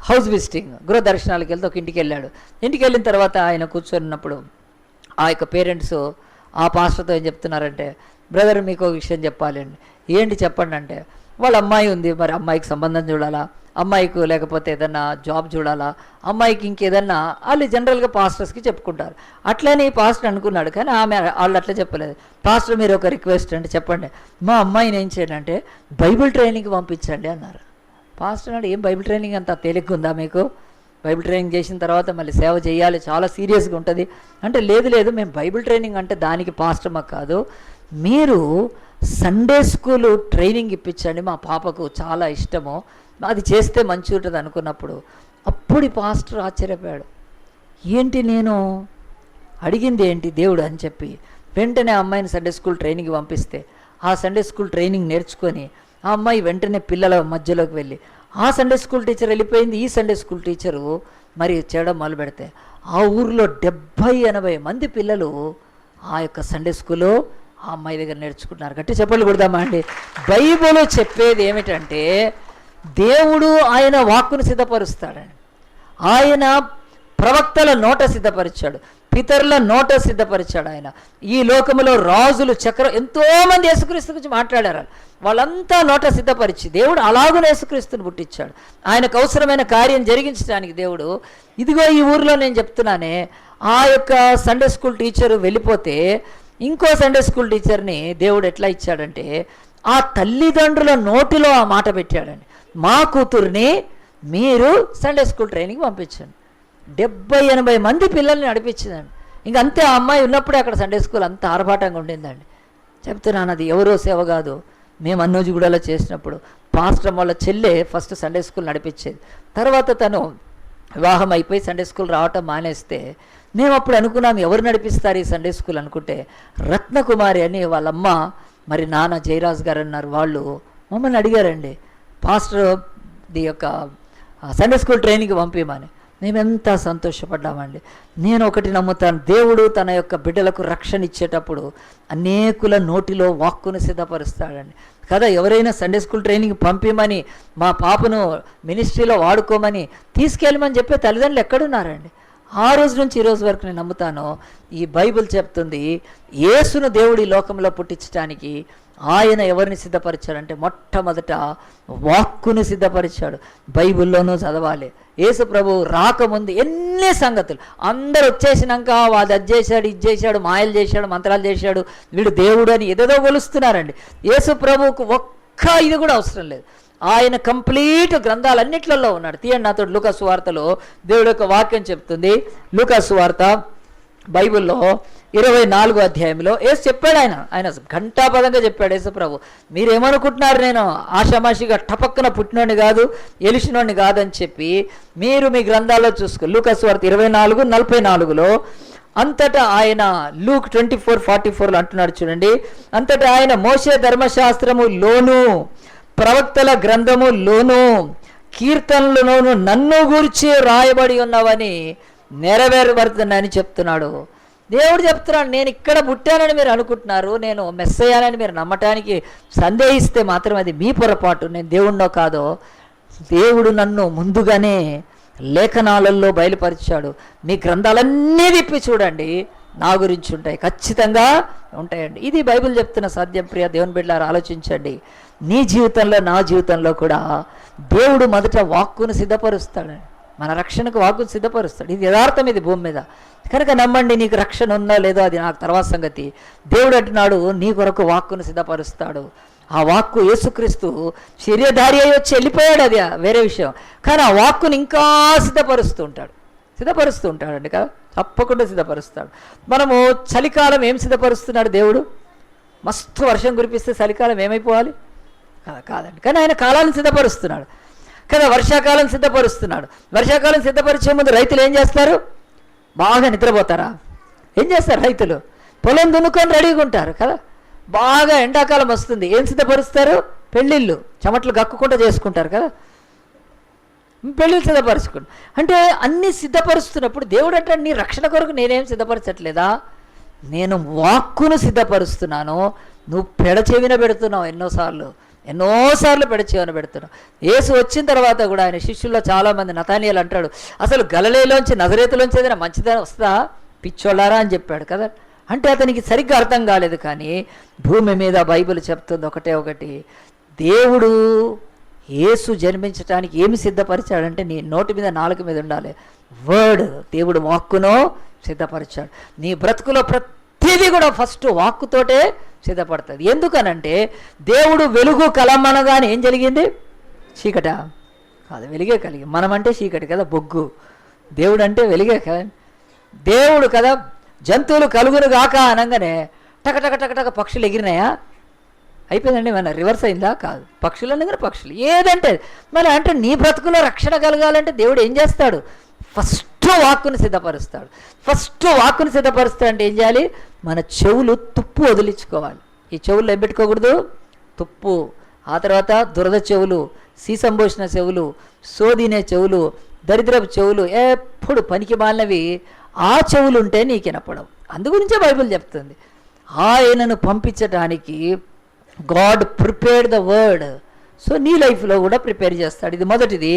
A: హౌస్ విజిటింగ్, గృహ దర్శనాలకు వెళ్తే ఒక ఇంటికి వెళ్ళాడు. ఇంటికి వెళ్ళిన తర్వాత ఆయన కూర్చొన్నప్పుడు ఆ యొక్క పేరెంట్స్ ఆ పాస్టర్తో ఏం చెప్తున్నారంటే, బ్రదర్ మీకు ఒక విషయం చెప్పాలి అండి. ఏంటి చెప్పండి అంటే, వాళ్ళ అమ్మాయి ఉంది, మరి అమ్మాయికి సంబంధం చూడాలా, అమ్మాయికి లేకపోతే ఏదన్నా జాబ్ చూడాలా, అమ్మాయికి ఇంకేదన్నా వాళ్ళు జనరల్గా పాస్టర్స్కి చెప్పుకుంటారు. అట్లనే ఈ పాస్టర్ అనుకున్నాడు. కానీ వాళ్ళు అట్లా చెప్పలేదు. పాస్టర్ మీరు ఒక రిక్వెస్ట్ అంటే చెప్పండి, మా అమ్మాయిని ఏం చేయండి అంటే బైబిల్ ట్రైనింగ్కి పంపించండి అన్నారు. పాస్టర్ అన్నాడు, ఏం బైబిల్ ట్రైనింగ్ అంత తేలిగ్గా ఉందా మీకు? బైబిల్ ట్రైనింగ్ చేసిన తర్వాత మళ్ళీ సేవ చేయాలి, చాలా సీరియస్గా ఉంటుంది అంటే, లేదు మేము బైబిల్ ట్రైనింగ్ అంటే దానికి పాస్టర్ మాకు కాదు, మీరు సండే స్కూలు ట్రైనింగ్ ఇప్పించండి, మా పాపకు చాలా ఇష్టము, అది చేస్తే మంచి ఉంటుంది అనుకున్నప్పుడు అప్పుడు ఈ పాస్టర్ ఆశ్చర్యపోయాడు. ఏంటి నేను అడిగింది ఏంటి దేవుడు అని చెప్పి వెంటనే ఆ అమ్మాయిని సండే స్కూల్ ట్రైనింగ్కి పంపిస్తే ఆ సండే స్కూల్ ట్రైనింగ్ నేర్చుకొని ఆ అమ్మాయి వెంటనే పిల్లల మధ్యలోకి వెళ్ళి ఆ సండే స్కూల్ టీచర్ వెళ్ళిపోయింది. ఈ సండే స్కూల్ టీచరు మరి చేయడం మొదలు పెడితే ఆ ఊరిలో 70-80 మంది పిల్లలు ఆ యొక్క సండే స్కూల్లో ఆ అమ్మాయి దగ్గర నేర్చుకుంటున్నారు. గట్టి చెప్పలు కొడదామా అండి. బైబిల్ చెప్పేది ఏమిటంటే, దేవుడు ఆయన వాక్కును సిద్ధపరుస్తాడని, ఆయన ప్రవక్తల నోట సిద్ధపరిచాడు, పితరుల నోట సిద్ధపరిచాడు. ఆయన ఈ లోకములో రాజులు ఎంతోమంది యేసుక్రీస్తు గురించి మాట్లాడారు. వాళ్ళంతా నోట సిద్ధపరిచి దేవుడు అలాగునే యేసుక్రీస్తుని పుట్టించాడు. ఆయనకు అవసరమైన కార్యం జరిగించడానికి దేవుడు, ఇదిగో ఈ ఊరిలో నేను చెప్తున్నానే, ఆ యొక్క సండే స్కూల్ టీచరు వెళ్ళిపోతే ఇంకో సండే స్కూల్ టీచర్ని దేవుడు ఎట్లా ఇచ్చాడంటే ఆ తల్లిదండ్రుల నోటిలో ఆ మాట పెట్టాడండి, మా కూతుర్ని మీరు సండే స్కూల్ ట్రైనింగ్ పంపించండి. 70-80 మంది పిల్లల్ని నడిపించిందండి. ఇంకంతే, ఆ అమ్మాయి ఉన్నప్పుడే అక్కడ సండే స్కూల్ అంత ఆర్భాటంగా ఉండిందండి. చెప్తున్నాను, అది ఎవరో సేవ కాదు. మేము అన్నోజిగూడలో చేసినప్పుడు పాస్టర్ వాళ్ళ చెల్లె ఫస్ట్ సండే స్కూల్ నడిపించేది. తర్వాత తను వివాహం అయిపోయి సండే స్కూల్ రావటం మానేస్తే మేము అప్పుడు అనుకున్నాం, ఎవరు నడిపిస్తారు ఈ సండే స్కూల్ అనుకుంటే రత్నకుమారి అని వాళ్ళమ్మ మరి నాన్న జయరాజ్ గారు అన్నారు. వాళ్ళు మమ్మల్ని అడిగారండి, పాస్టర్ ది యొక్క సండే స్కూల్ ట్రైనింగ్కి పంపించమని. మేమెంత సంతోషపడ్డామండి. నేను ఒకటి నమ్ముతాను, దేవుడు తన యొక్క బిడ్డలకు రక్షణ ఇచ్చేటప్పుడు అనేకుల నోటిలో వాక్కును సిద్ధపరుస్తాడండి కదా. ఎవరైనా సండే స్కూల్ ట్రైనింగ్ పంపిమని, మా పాపను మినిస్ట్రీలో వాడుకోమని తీసుకెళ్ళమని చెప్పే తల్లిదండ్రులు ఎక్కడున్నారండి? ఆ రోజు నుంచి ఈ రోజు వరకు నేను నమ్ముతాను, ఈ బైబిల్ చెప్తుంది యేసును దేవుడి లోకంలో పుట్టించడానికి ఆయన ఎవరిని సిద్ధపరిచాడంటే మొట్టమొదట వాక్కును సిద్ధపరిచాడు. బైబిల్లోనూ చదవాలి. యేసు ప్రభు రాకముందు ఎన్ని సంగతులు, అందరు వచ్చేసినాక వాడు అది చేశాడు, ఇది చేశాడు, మాయలు చేశాడు, మంత్రాలు చేశాడు, వీడు దేవుడు అని ఏదేదో కొలుస్తున్నారండి. యేసు ప్రభువుకు ఒక్క ఇది కూడా అవసరం లేదు. ఆయన కంప్లీట్ గ్రంథాలన్నిట్లలో ఉన్నాడు. తీయండి నాతో లూకా సువార్తలో దేవుడి యొక్క వాక్యం చెప్తుంది. లూకా సువార్త బైబిల్లో 24వ అధ్యాయంలో యేసు చెప్పాడు. ఆయన ఘంటాపదంగా చెప్పాడు యేసు ప్రభు, మీరేమనుకుంటున్నారు నేను ఆషామాషిగా టపక్కన పుట్టినోడిని కాదు, ఎలిసినోడిని కాదని చెప్పి మీరు మీ గ్రంథాల్లో చూసుకో. లూకా సువార్త 24:44లో అంతటా ఆయన, లూక్ 24:44 అంటున్నాడు చూడండి, అంతటా ఆయన మోషే ధర్మశాస్త్రము లోను ప్రవక్తల గ్రంథము లోను కీర్తనలోను నన్ను గూర్చి రాయబడి ఉన్నవని నెరవేరబడుతున్నాయని చెప్తున్నాడు. దేవుడు చెప్తున్నాడు, నేను ఇక్కడ పుట్టానని మీరు అనుకుంటున్నారు, నేను మెస్సయ్యానని మీరు నమ్మటానికి సందేహిస్తే మాత్రం అది మీ పొరపాటు. నేను దేవుణ్ణో కాదో, దేవుడు నన్ను ముందుగానే లేఖనాలలో బయలుపరిచాడు. మీ గ్రంథాలన్నీ విప్పి చూడండి, నా గురించి ఉంటాయి, ఖచ్చితంగా ఉంటాయండి. ఇది బైబిల్ చెప్తున్న సత్యం. ప్రియ దేవుని బిడ్డలారా, ఆలోచించండి. నీ జీవితంలో నా జీవితంలో కూడా దేవుడు మొదట వాక్కును సిద్ధపరుస్తాడు. మన రక్షణకు వాక్కును సిద్ధపరుస్తాడు. ఇది యథార్థం, ఇది భూమి మీద. కనుక నమ్మండి. నీకు రక్షణ ఉందో లేదో అది నాకు తర్వాత సంగతి. దేవుడు అంటున్నాడు, నీ కొరకు వాక్కును సిద్ధపరుస్తాడు. ఆ వాక్కు యేసుక్రీస్తు శరీరధారి అయి వచ్చి వెళ్ళిపోయాడు, అది వేరే విషయం. కానీ ఆ వాక్కును ఇంకా సిద్ధపరుస్తూ ఉంటాడండి కదా, తప్పకుండా సిద్ధపరుస్తాడు. మనము చలికాలం ఏం సిద్ధపరుస్తున్నాడు దేవుడు? మస్తు వర్షం కురిపిస్తే చలికాలం ఏమైపోవాలి? కాదండి. కానీ ఆయన కాలాన్ని సిద్ధపరుస్తున్నాడు కదా, వర్షాకాలం సిద్ధపరుస్తున్నాడు. వర్షాకాలం సిద్ధపరిచే ముందు రైతులు ఏం చేస్తారు? బాగా నిద్రపోతారా? ఏం చేస్తారు రైతులు? పొలం దున్నుకొని రెడీగా ఉంటారు కదా. బాగా ఎండాకాలం వస్తుంది, ఏం సిద్ధపరుస్తారు? పెళ్ళిళ్ళు చెమట్లు గక్కుకుండా చేసుకుంటారు కదా, పెళ్ళిళ్ళు సిద్ధపరుచుకుంటారు. అంటే అన్నీ సిద్ధపరుస్తున్నప్పుడు దేవుడు అంటే, నీ రక్షణ కొరకు నేనేం సిద్ధపరచట్లేదా? నేను వాక్కును సిద్ధపరుస్తున్నాను. నువ్వు పెడచెవిన పెడుతున్నావు, ఎన్నోసార్లు పెడచెవిన పెడుతున్నావు. యేసు వచ్చిన తర్వాత కూడా ఆయన శిష్యుల్లో చాలామంది, నతానియేలు అంటాడు, అసలు గలిలయలోంచి నజరేతులోంచి ఏదైనా మంచిదైనా వస్తుందా పిచ్చోళ్ళారా అని చెప్పాడు కదా. అంటే అతనికి సరిగ్గా అర్థం కాలేదు. కానీ భూమి మీద బైబిల్ చెప్తుంది ఒకటి, దేవుడు యేసు జన్మించడానికి ఏమి సిద్ధపరిచాడంటే, నీ నోటి మీద నాలుక మీద ఉండాలి వర్డ్. దేవుడు వాక్కును సిద్ధపరిచాడు. నీ బ్రతుకులో ప్రతిదీ కూడా ఫస్ట్ వాక్కుతోటే సిద్ధపడుతుంది. ఎందుకనంటే దేవుడు వెలుగు కలమనగానే ఏం జరిగింది? చీకట కాదు, వెలిగే కలిగి. మనమంటే చీకటి కదా, బొగ్గు. దేవుడు అంటే వెలిగే కదా. దేవుడు కదా, జంతువులు కలుగును గాక అనగానే టక పక్షులు ఎగిరినాయా? అయిపోయిందండి. మన రివర్స్ అయిందా? కాదు. పక్షులు అనగానే పక్షులు ఏదంటే మరి అంటే నీ బ్రతుకులో రక్షణ కలగాలంటే దేవుడు ఏం చేస్తాడు? ఫస్ట్ వాక్కును సిద్ధపరుస్తాడు. అంటే ఏం చేయాలి? మన చెవులు తుప్పు వదిలించుకోవాలి. ఈ చెవులు ఏం పెట్టుకోకూడదు? తుప్పు. ఆ తర్వాత దురద చెవులు, సీసం పోసిన చెవులు, సోదినే చెవులు, దరిద్రపు చెవులు, ఎప్పుడు పనికి మాలినవి ఆ చెవులు ఉంటే నీకు వినపడవు. అందుగురించే బైబిల్ చెప్తుంది, ఆయనను పంపించడానికి God prepared the word. So నీ లైఫ్లో కూడా ప్రిపేర్ చేస్తాడు. ఇది మొదటిది.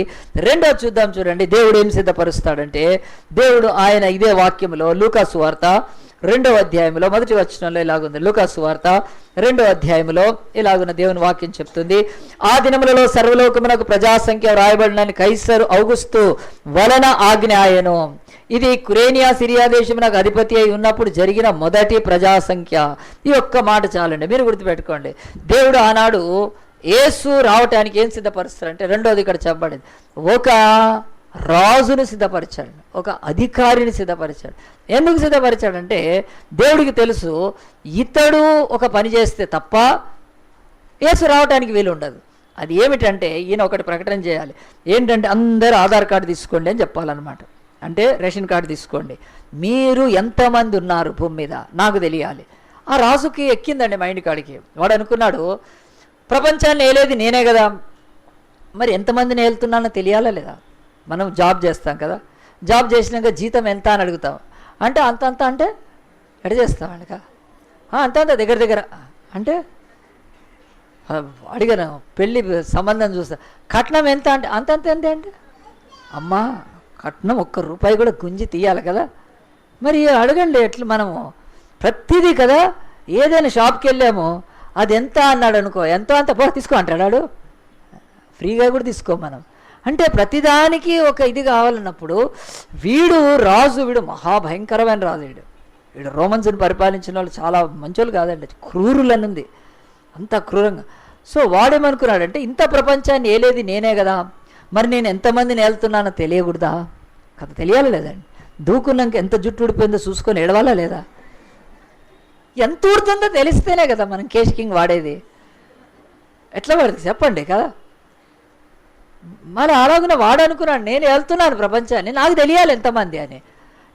A: రెండోది చూద్దాం, చూడండి దేవుడు ఏం సిద్ధపరుస్తాడంటే, దేవుడు ఆయన ఇదే వాక్యంలో లూకా సువార్త 2వ అధ్యాయంలో మొదటి వచనంలో ఇలాగుంది. లూకా సువార్త 2వ అధ్యాయంలో ఇలాగున్న దేవుని వాక్యం చెప్తుంది, ఆ దినములలో సర్వలోకమునకు ప్రజాసంఖ్య రాయబడినని కైసరు ఔగుస్తు వలన ఆజ్ఞ ఆయను. ఇది కురేనియా సిరియా దేశమునకు అధిపతి అయి ఉన్నప్పుడు జరిగిన మొదటి ప్రజాసంఖ్య. ఈ ఒక్క మాట చాలండి, మీరు గుర్తుపెట్టుకోండి. దేవుడు ఆనాడు యేసు రావటానికి ఏం సిద్ధపరుస్తాడంటే, రెండోది ఇక్కడ చెప్పబడింది, ఒక రాజును సిద్ధపరిచాడు, ఒక అధికారిని సిద్ధపరిచాడు. ఎందుకు సిద్ధపరిచాడంటే దేవుడికి తెలుసు ఇతడు ఒక పని చేస్తే తప్ప యేసు రావటానికి వీలు ఉండదు. అది ఏమిటంటే ఈయన ఒకటి ప్రకటన చేయాలి. ఏంటంటే అందరూ ఆధార్ కార్డు తీసుకోండి అని చెప్పాలన్నమాట. అంటే రేషన్ కార్డు తీసుకోండి, మీరు ఎంతమంది ఉన్నారు భూమి మీద నాకు తెలియాలి. ఆ రాజుకి ఎక్కిందండి మైండ్ కాడికి. వాడు అనుకున్నాడు, ప్రపంచాన్ని ఏలేది నేనే కదా, మరి ఎంతమందిని వెళ్తున్నానో తెలియాలా లేదా? మనం జాబ్ చేస్తాం కదా, జాబ్ చేసినాక జీతం ఎంత అని అడుగుతాం. అంటే అంత అంటే ఎడ చేస్తామండి కదా, అంత దగ్గర అంటే అడిగాను. పెళ్ళి సంబంధం చూస్తా, కట్నం ఎంత అంటే అంత ఎంత అంటే, అమ్మా కట్నం ₹1 కూడా గుంజి తీయాలి కదా. మరి అడగండి ఎట్లా మనము ప్రతిదీ కదా. ఏదైనా షాప్కి వెళ్ళాము, అది ఎంత అన్నాడు అనుకో, ఎంతో అంత తీసుకో అంటాడు, ఫ్రీగా కూడా తీసుకో మనం. అంటే ప్రతిదానికి ఒక ఇది కావాలన్నప్పుడు వీడు రాజు, వీడు మహాభయంకరమైన రాజు. వీడు రోమన్స్ని పరిపాలించిన వాళ్ళు చాలా మంచోళ్ళు కాదండి, క్రూరులనుంది, అంత క్రూరంగా. సో వాడేమనుకున్నాడంటే, ఇంత ప్రపంచాన్ని ఏలేది నేనే కదా, మరి నేను ఎంతమందిని వెళ్తున్నానో తెలియకూడదా? కదా, తెలియాలి లేదండి. దూకున్నాక ఎంత జుట్టు ఉడిపోయిందో చూసుకొని ఎడవాలా లేదా? ఎంత ఊడుతుందో తెలిస్తేనే కదా మనం కేష్ కింగ్ వాడేది. ఎట్లా పడుతుంది చెప్పండి కదా. మరి అలాగున వాడు అనుకున్నాడు, నేను వెళ్తున్నాను ప్రపంచాన్ని, నాకు తెలియాలి ఎంతమంది అని.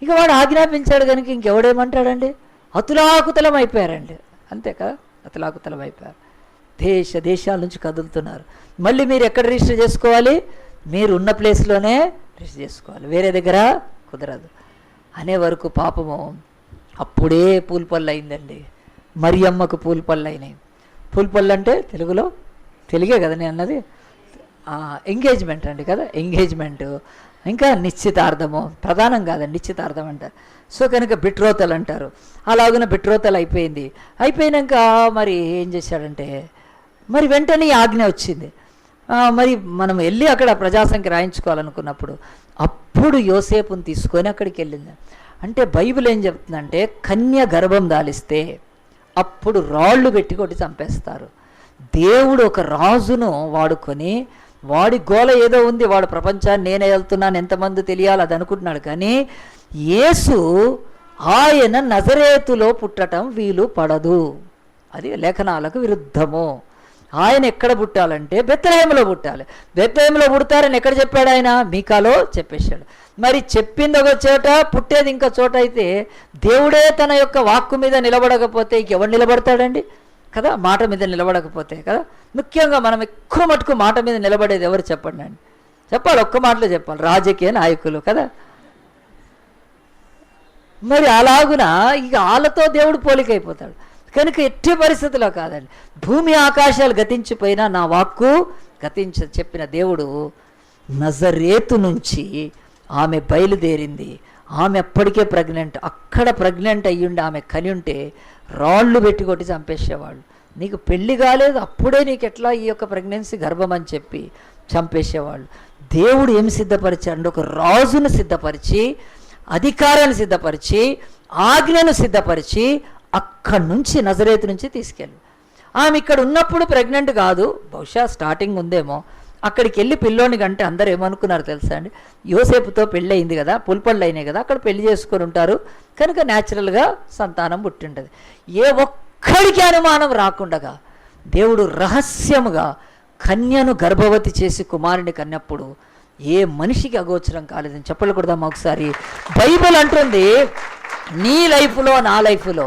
A: ఇక వాడు ఆజ్ఞాపించాడు కనుక ఇంకెవడేమంటాడండి? అతులాకుతలం అయిపోయారండి, అంతే కదా, అతులాకుతలం అయిపోయారు. దేశాల నుంచి కదులుతున్నారు. మళ్ళీ మీరు ఎక్కడ రిజిస్టర్ చేసుకోవాలి? మీరు ఉన్న ప్లేస్లోనే రెస్ట్ చేసుకోవాలి, వేరే దగ్గర కుదరదు అనే వరకు పాపము అప్పుడే పూల్పళ్ళు అయిందండి. మరియమ్మకు పూల్పళ్ళు అయినాయి. పూల్పళ్ళు అంటే తెలుగులో తెలుగే కదా నేను అన్నది, ఎంగేజ్మెంట్ అండి కదా, ఎంగేజ్మెంట్. ఇంకా నిశ్చితార్థము ప్రధానం కాదండి, నిశ్చితార్థం అంటారు. సో కనుక బిట్రోతలు అంటారు. అలాగున బిట్రోతలు అయిపోయింది. అయిపోయినాక మరి ఏం చేశాడంటే మరి వెంటనే ఆజ్ఞ వచ్చింది. మరి మనం వెళ్ళి అక్కడ ప్రజాసంఖ్య రాయించుకోవాలనుకున్నప్పుడు అప్పుడు యోసేపుని తీసుకొని అక్కడికి వెళ్ళింది. అంటే బైబిల్ ఏం చెప్తుందంటే కన్య గర్భం దాలిస్తే అప్పుడు రాళ్ళు పెట్టి కొట్టి చంపేస్తారు. దేవుడు ఒక రాజును వాడుకొని వాడి గోల ఏదో ఉంది, వాడు ప్రపంచాన్ని నేనే వెళ్తున్నాను ఎంతమంది తెలియాలి అది అనుకుంటున్నాడు. కానీ యేసు ఆయన నజరేతులో పుట్టడం వీలు పడదు, అది లేఖనాలకు విరుద్ధము. ఆయన ఎక్కడ పుట్టాలంటే బెత్లెహేములో పుట్టాలి. బెత్లెహేములో పుడతారని ఎక్కడ చెప్పాడు ఆయన? మీకాలో చెప్పేశాడు. మరి చెప్పింది ఒక చోట, పుట్టేది ఇంకో చోట అయితే దేవుడే తన యొక్క వాక్కు మీద నిలబడకపోతే ఇంకెవరు నిలబడతాడండి కదా? మాట మీద నిలబడకపోతే కదా. ముఖ్యంగా మనం ఎక్కువ మటుకు మాట మీద నిలబడేది ఎవరు చెప్పండి అండి? చెప్పాలి, ఒక్క మాటలో చెప్పాలి, రాజకీయ నాయకులు కదా. మరి అలాగున ఇక వాళ్ళతో దేవుడు పోలికైపోతాడు. కనుక ఎట్టి పరిస్థితిలో కాదండి, భూమి ఆకాశాలు గతించిపోయినా నా వాక్కు చెప్పిన దేవుడు నజరేతు నుంచి ఆమె బయలుదేరింది. ఆమె అప్పటికే ప్రెగ్నెంట్. అక్కడ ప్రెగ్నెంట్ అయ్యుండి ఆమె కని ఉంటే రాళ్ళు పెట్టి కొట్టి చంపేసేవాళ్ళు. నీకు పెళ్లి కాలేదు అప్పుడే నీకు ఎట్లా ఈ యొక్క ప్రెగ్నెన్సీ గర్భం అని చెప్పి చంపేసేవాళ్ళు. దేవుడు ఏమి సిద్ధపరిచాడు? ఒక రాజును సిద్ధపరిచి, అధికారాన్ని సిద్ధపరిచి, ఆజ్ఞను సిద్ధపరిచి అక్కడి నుంచి నజరేతు నుంచి తీసుకెళ్ళి ఆమె ఇక్కడ ఉన్నప్పుడు ప్రెగ్నెంట్ కాదు, బహుశా స్టార్టింగ్ ఉందేమో. అక్కడికి వెళ్ళి పిల్లోని కంటే అందరూ ఏమనుకున్నారు తెలుసా అండి? యోసేపుతో పెళ్ళి అయింది కదా, పుల్పళ్ళు అయినాయి కదా, అక్కడ పెళ్లి చేసుకొని ఉంటారు కనుక న్యాచురల్గా సంతానం పుట్టింటుంది. ఏ ఒక్కడికి అనుమానం రాకుండా దేవుడు రహస్యముగా కన్యను గర్భవతి చేసి కుమారుని కన్నప్పుడు ఏ మనిషికి అగోచరం కాలేదని చెప్పకూడదామా ఒకసారి? బైబిల్ అంటుంది నీ లైఫ్లో నా లైఫ్లో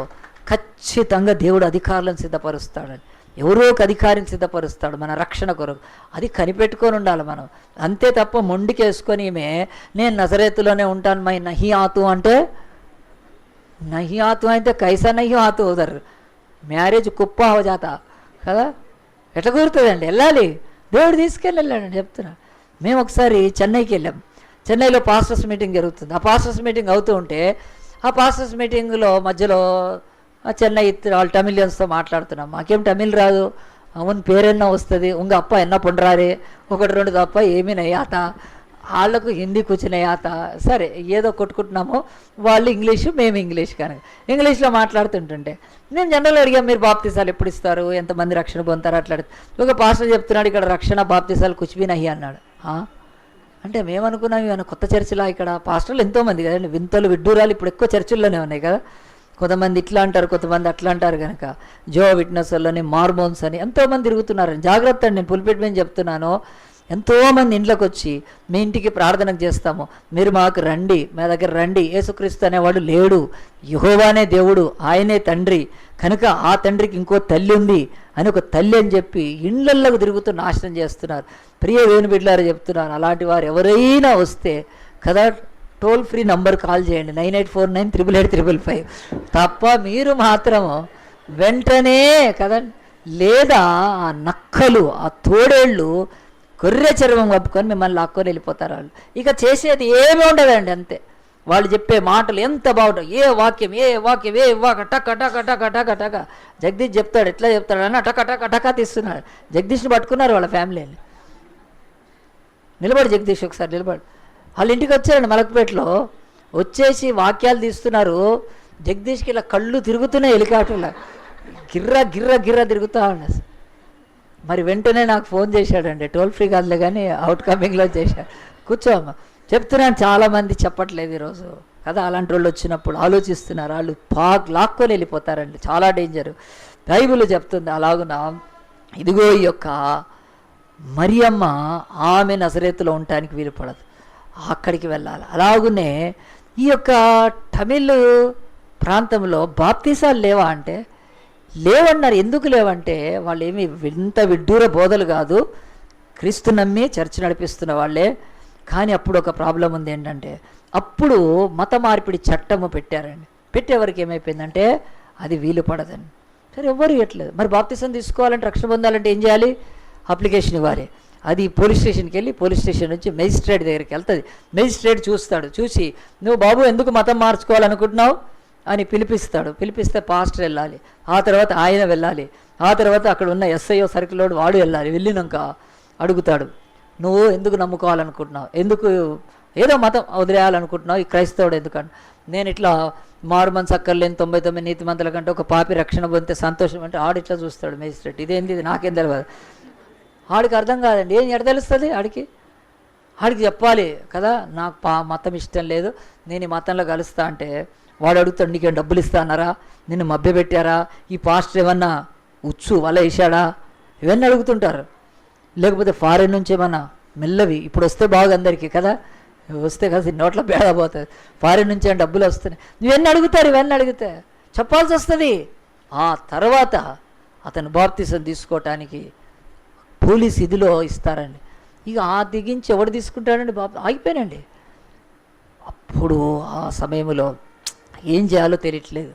A: ఖచ్చితంగా దేవుడు అధికారులను సిద్ధపరుస్తాడని. ఎవరో ఒక అధికారిని సిద్ధపరుస్తాడు మన రక్షణ కొరకు. అది కనిపెట్టుకొని ఉండాలి మనం. అంతే తప్ప మొండికేసుకొని నేను నజరేతులోనే ఉంటాను మై నహి ఆతు అంటే నహి ఆతు అయితే కైసా నహి ఆతు ఉదర్ మ్యారేజ్ కుప్ప హోజాత కదా. ఎట్లా కుదురుతుందండి? వెళ్ళాలి, దేవుడు తీసుకెళ్ళి వెళ్ళాడని చెప్తున్నా. మేము ఒకసారి చెన్నైకి వెళ్ళాం. చెన్నైలో పాస్టర్స్ మీటింగ్ జరుగుతుంది. ఆ పాస్టర్స్ మీటింగ్ అవుతూ ఉంటే ఆ పాస్టర్స్ మీటింగ్లో మధ్యలో చెన్నై వాళ్ళు తమిళియన్స్తో మాట్లాడుతున్నాం. మాకేం తమిళ్ రాదు, అవును పేరెన్నా వస్తుంది, ఉంగ అప్ప ఎన్న పొండరారే, ఒకటి రెండు తప్ప ఏమీ నయ్యాత, వాళ్ళకు హిందీ కూర్చున్నాయాత. సరే ఏదో కొట్టుకుంటున్నాము, వాళ్ళు ఇంగ్లీషు మేము ఇంగ్లీష్. కనుక ఇంగ్లీష్లో మాట్లాడుతుంటుంటే నేను జనరల్ అడిగాం, మీరు బాప్తిసాలు ఎప్పుడు ఇస్తారు, ఎంతమంది రక్షణ పొందుతారు అట్లా. ఒక పాస్టర్ చెప్తున్నాడు ఇక్కడ రక్షణ బాప్తిసాలు కుచ్బీ నహి అన్నాడు. అంటే మేమనుకున్నాం ఇవన్న కొత్త చర్చిలా, ఇక్కడ పాస్టర్లు ఎంతోమంది కదండి, వింతలు విడ్డూరాలు ఇప్పుడు ఎక్కువ చర్చిల్లోనే ఉన్నాయి కదా. కొంతమంది ఇట్లా అంటారు, కొంతమంది అట్లా అంటారు. కనుక జో విట్నెస్ అని, మార్మోన్స్ అని ఎంతోమంది తిరుగుతున్నారు. జాగ్రత్త అండి, నేను పులిపెట్టి మేము చెప్తున్నాను. ఎంతోమంది ఇంట్లోకి వచ్చి మీ ఇంటికి ప్రార్థనకు చేస్తాము, మీరు మాకు రండి, మా దగ్గర రండి. యేసుక్రీస్తు అనేవాడు లేడు, యెహోవానే దేవుడు, ఆయనే తండ్రి, కనుక ఆ తండ్రికి ఇంకో తల్లి ఉంది అని ఒక తల్లి అని చెప్పి ఇండ్లల్లోకి తిరుగుతూ నాశనం చేస్తున్నారు. ప్రియ దేవుని బిడ్డలారా చెప్తున్నారు, అలాంటి వారు ఎవరైనా వస్తే కదా టోల్ ఫ్రీ నంబర్ కాల్ చేయండి 9849888855 తప్ప మీరు మాత్రము వెంటనే కదండి. లేదా ఆ నక్కలు, ఆ తోడేళ్ళు గొర్రె చర్మం కప్పుకొని మిమ్మల్ని లాక్కొని వెళ్ళిపోతారు. వాళ్ళు ఇక చేసేది ఏమీ ఉండదండి, అంతే. వాళ్ళు చెప్పే మాటలు ఎంత బాగుంటాయి, ఏ వాక్యం టక టక టక టక టక. జగదీష్ చెప్తాడు, ఎట్లా చెప్తాడు అని టక టక టక తీస్తున్నాడు. జగదీష్ని పట్టుకున్నారు వాళ్ళ ఫ్యామిలీని. నిలబడి జగదీష్ ఒకసారి నిలబడి. వాళ్ళ ఇంటికి వచ్చారండి మలక్పేటలో, వచ్చేసి వాక్యాలు తీస్తున్నారు. జగదీష్కి ఇలా కళ్ళు తిరుగుతున్నాయి, హెలికాప్టర్లో గిర్రా గిర్రా గిర్రా తిరుగుతూ ఉన్నాయి. మరి వెంటనే నాకు ఫోన్ చేశాడండి, టోల్ ఫ్రీ కాదులే కానీ అవుట్ కమింగ్లో చేశాడు. కూర్చోమ్మా చెప్తున్నాను, చాలామంది చెప్పట్లేదు ఈరోజు కదా. అలాంటి వాళ్ళు వచ్చినప్పుడు ఆలోచిస్తున్నారు, వాళ్ళు లాక్కొని వెళ్ళిపోతారండి, చాలా డేంజరు. బైబిల్ చెప్తుంది అలాగున. ఇదిగో ఈ యొక్క మరియమ్మ ఆమె నజరేతులో ఉండటానికి వీలు పడదు, అక్కడికి వెళ్ళాలి. అలాగునే ఈ యొక్క తమిళ్ ప్రాంతంలో బాప్తీసాలు లేవా అంటే లేవన్నారు. ఎందుకు లేవంటే వాళ్ళు ఏమి వింత విడ్డూర బోధలు కాదు, క్రీస్తు నమ్మి చర్చ్ నడిపిస్తున్న వాళ్ళే. కానీ అప్పుడు ఒక ప్రాబ్లం ఉంది ఏంటంటే, అప్పుడు మత మార్పిడి చట్టము పెట్టారండి. పెట్టేవరకు ఏమైపోయిందంటే అది వీలు పడదని. సరే ఎవ్వరు ఇవ్వట్లేదు. మరి బాప్తిసం తీసుకోవాలంటే, రక్షణ పొందాలంటే ఏం చేయాలి? అప్లికేషన్ ఇవ్వాలి. అది పోలీస్ స్టేషన్కి వెళ్ళి, పోలీస్ స్టేషన్ నుంచి మెజిస్ట్రేట్ దగ్గరికి వెళ్తుంది. మెజిస్ట్రేట్ చూస్తాడు. చూసి నువ్వు బాబు ఎందుకు మతం మార్చుకోవాలనుకుంటున్నావు అని పిలిపిస్తాడు. పిలిపిస్తే పాస్టర్ వెళ్ళాలి, ఆ తర్వాత ఆయన వెళ్ళాలి, ఆ తర్వాత అక్కడ ఉన్న ఎస్ఐఓ సర్కిల్ వాడు వెళ్ళాలి. వెళ్ళినాక అడుగుతాడు, నువ్వు ఎందుకు నమ్ముకోవాలనుకుంటున్నావు, ఎందుకు ఏదో మతం వదిలేయాలనుకుంటున్నావు, ఈ క్రైస్తవుడు ఎందుకంటే, నేను ఇట్లా మారు మనసు అక్కర్లేని 99 నీతిమంతుల కంటే ఒక పాపి రక్షణ పొందితే సంతోషం అంటే ఆడు ఇట్లా చూస్తాడు మేజిస్ట్రేట్. ఇదేంది, ఇది నాకేం తెలియదు. ఆడికి అర్థం కాదండి. ఏం ఎడ తెలుస్తుంది ఆడికి చెప్పాలి కదా, నాకు మతం ఇష్టం లేదు, నేను ఈ మతంలో కలుస్తా అంటే వాడు అడుగుతాడు, నీకేం డబ్బులు ఇస్తా అన్నారా, నిన్ను మభ్యపెట్టారా, ఈ పాస్టర్ ఏమన్నా ఉచ్చు వల వేసాడా, ఇవన్నీ అడుగుతుంటారు. లేకపోతే ఫారెన్ నుంచి ఏమన్నా మెల్లవి ఇప్పుడు వస్తే బాగా అందరికీ కదా, వస్తే కదా నోట్లో బేడపోతుంది. ఫారెన్ నుంచి డబ్బులు వస్తున్నాయి, ఇవన్నీ అడుగుతారు. ఇవన్నీ అడిగితే చెప్పాల్సి వస్తుంది. ఆ తర్వాత అతను బాప్తిసం తీసుకోవటానికి పోలీస్ ఇదిలో ఇస్తారండి. ఇక ఆ దిగించి ఎవడు తీసుకుంటాడండి, ఆగిపోయానండి. అప్పుడు ఆ సమయంలో ఏం చేయాలో తెలియట్లేదు.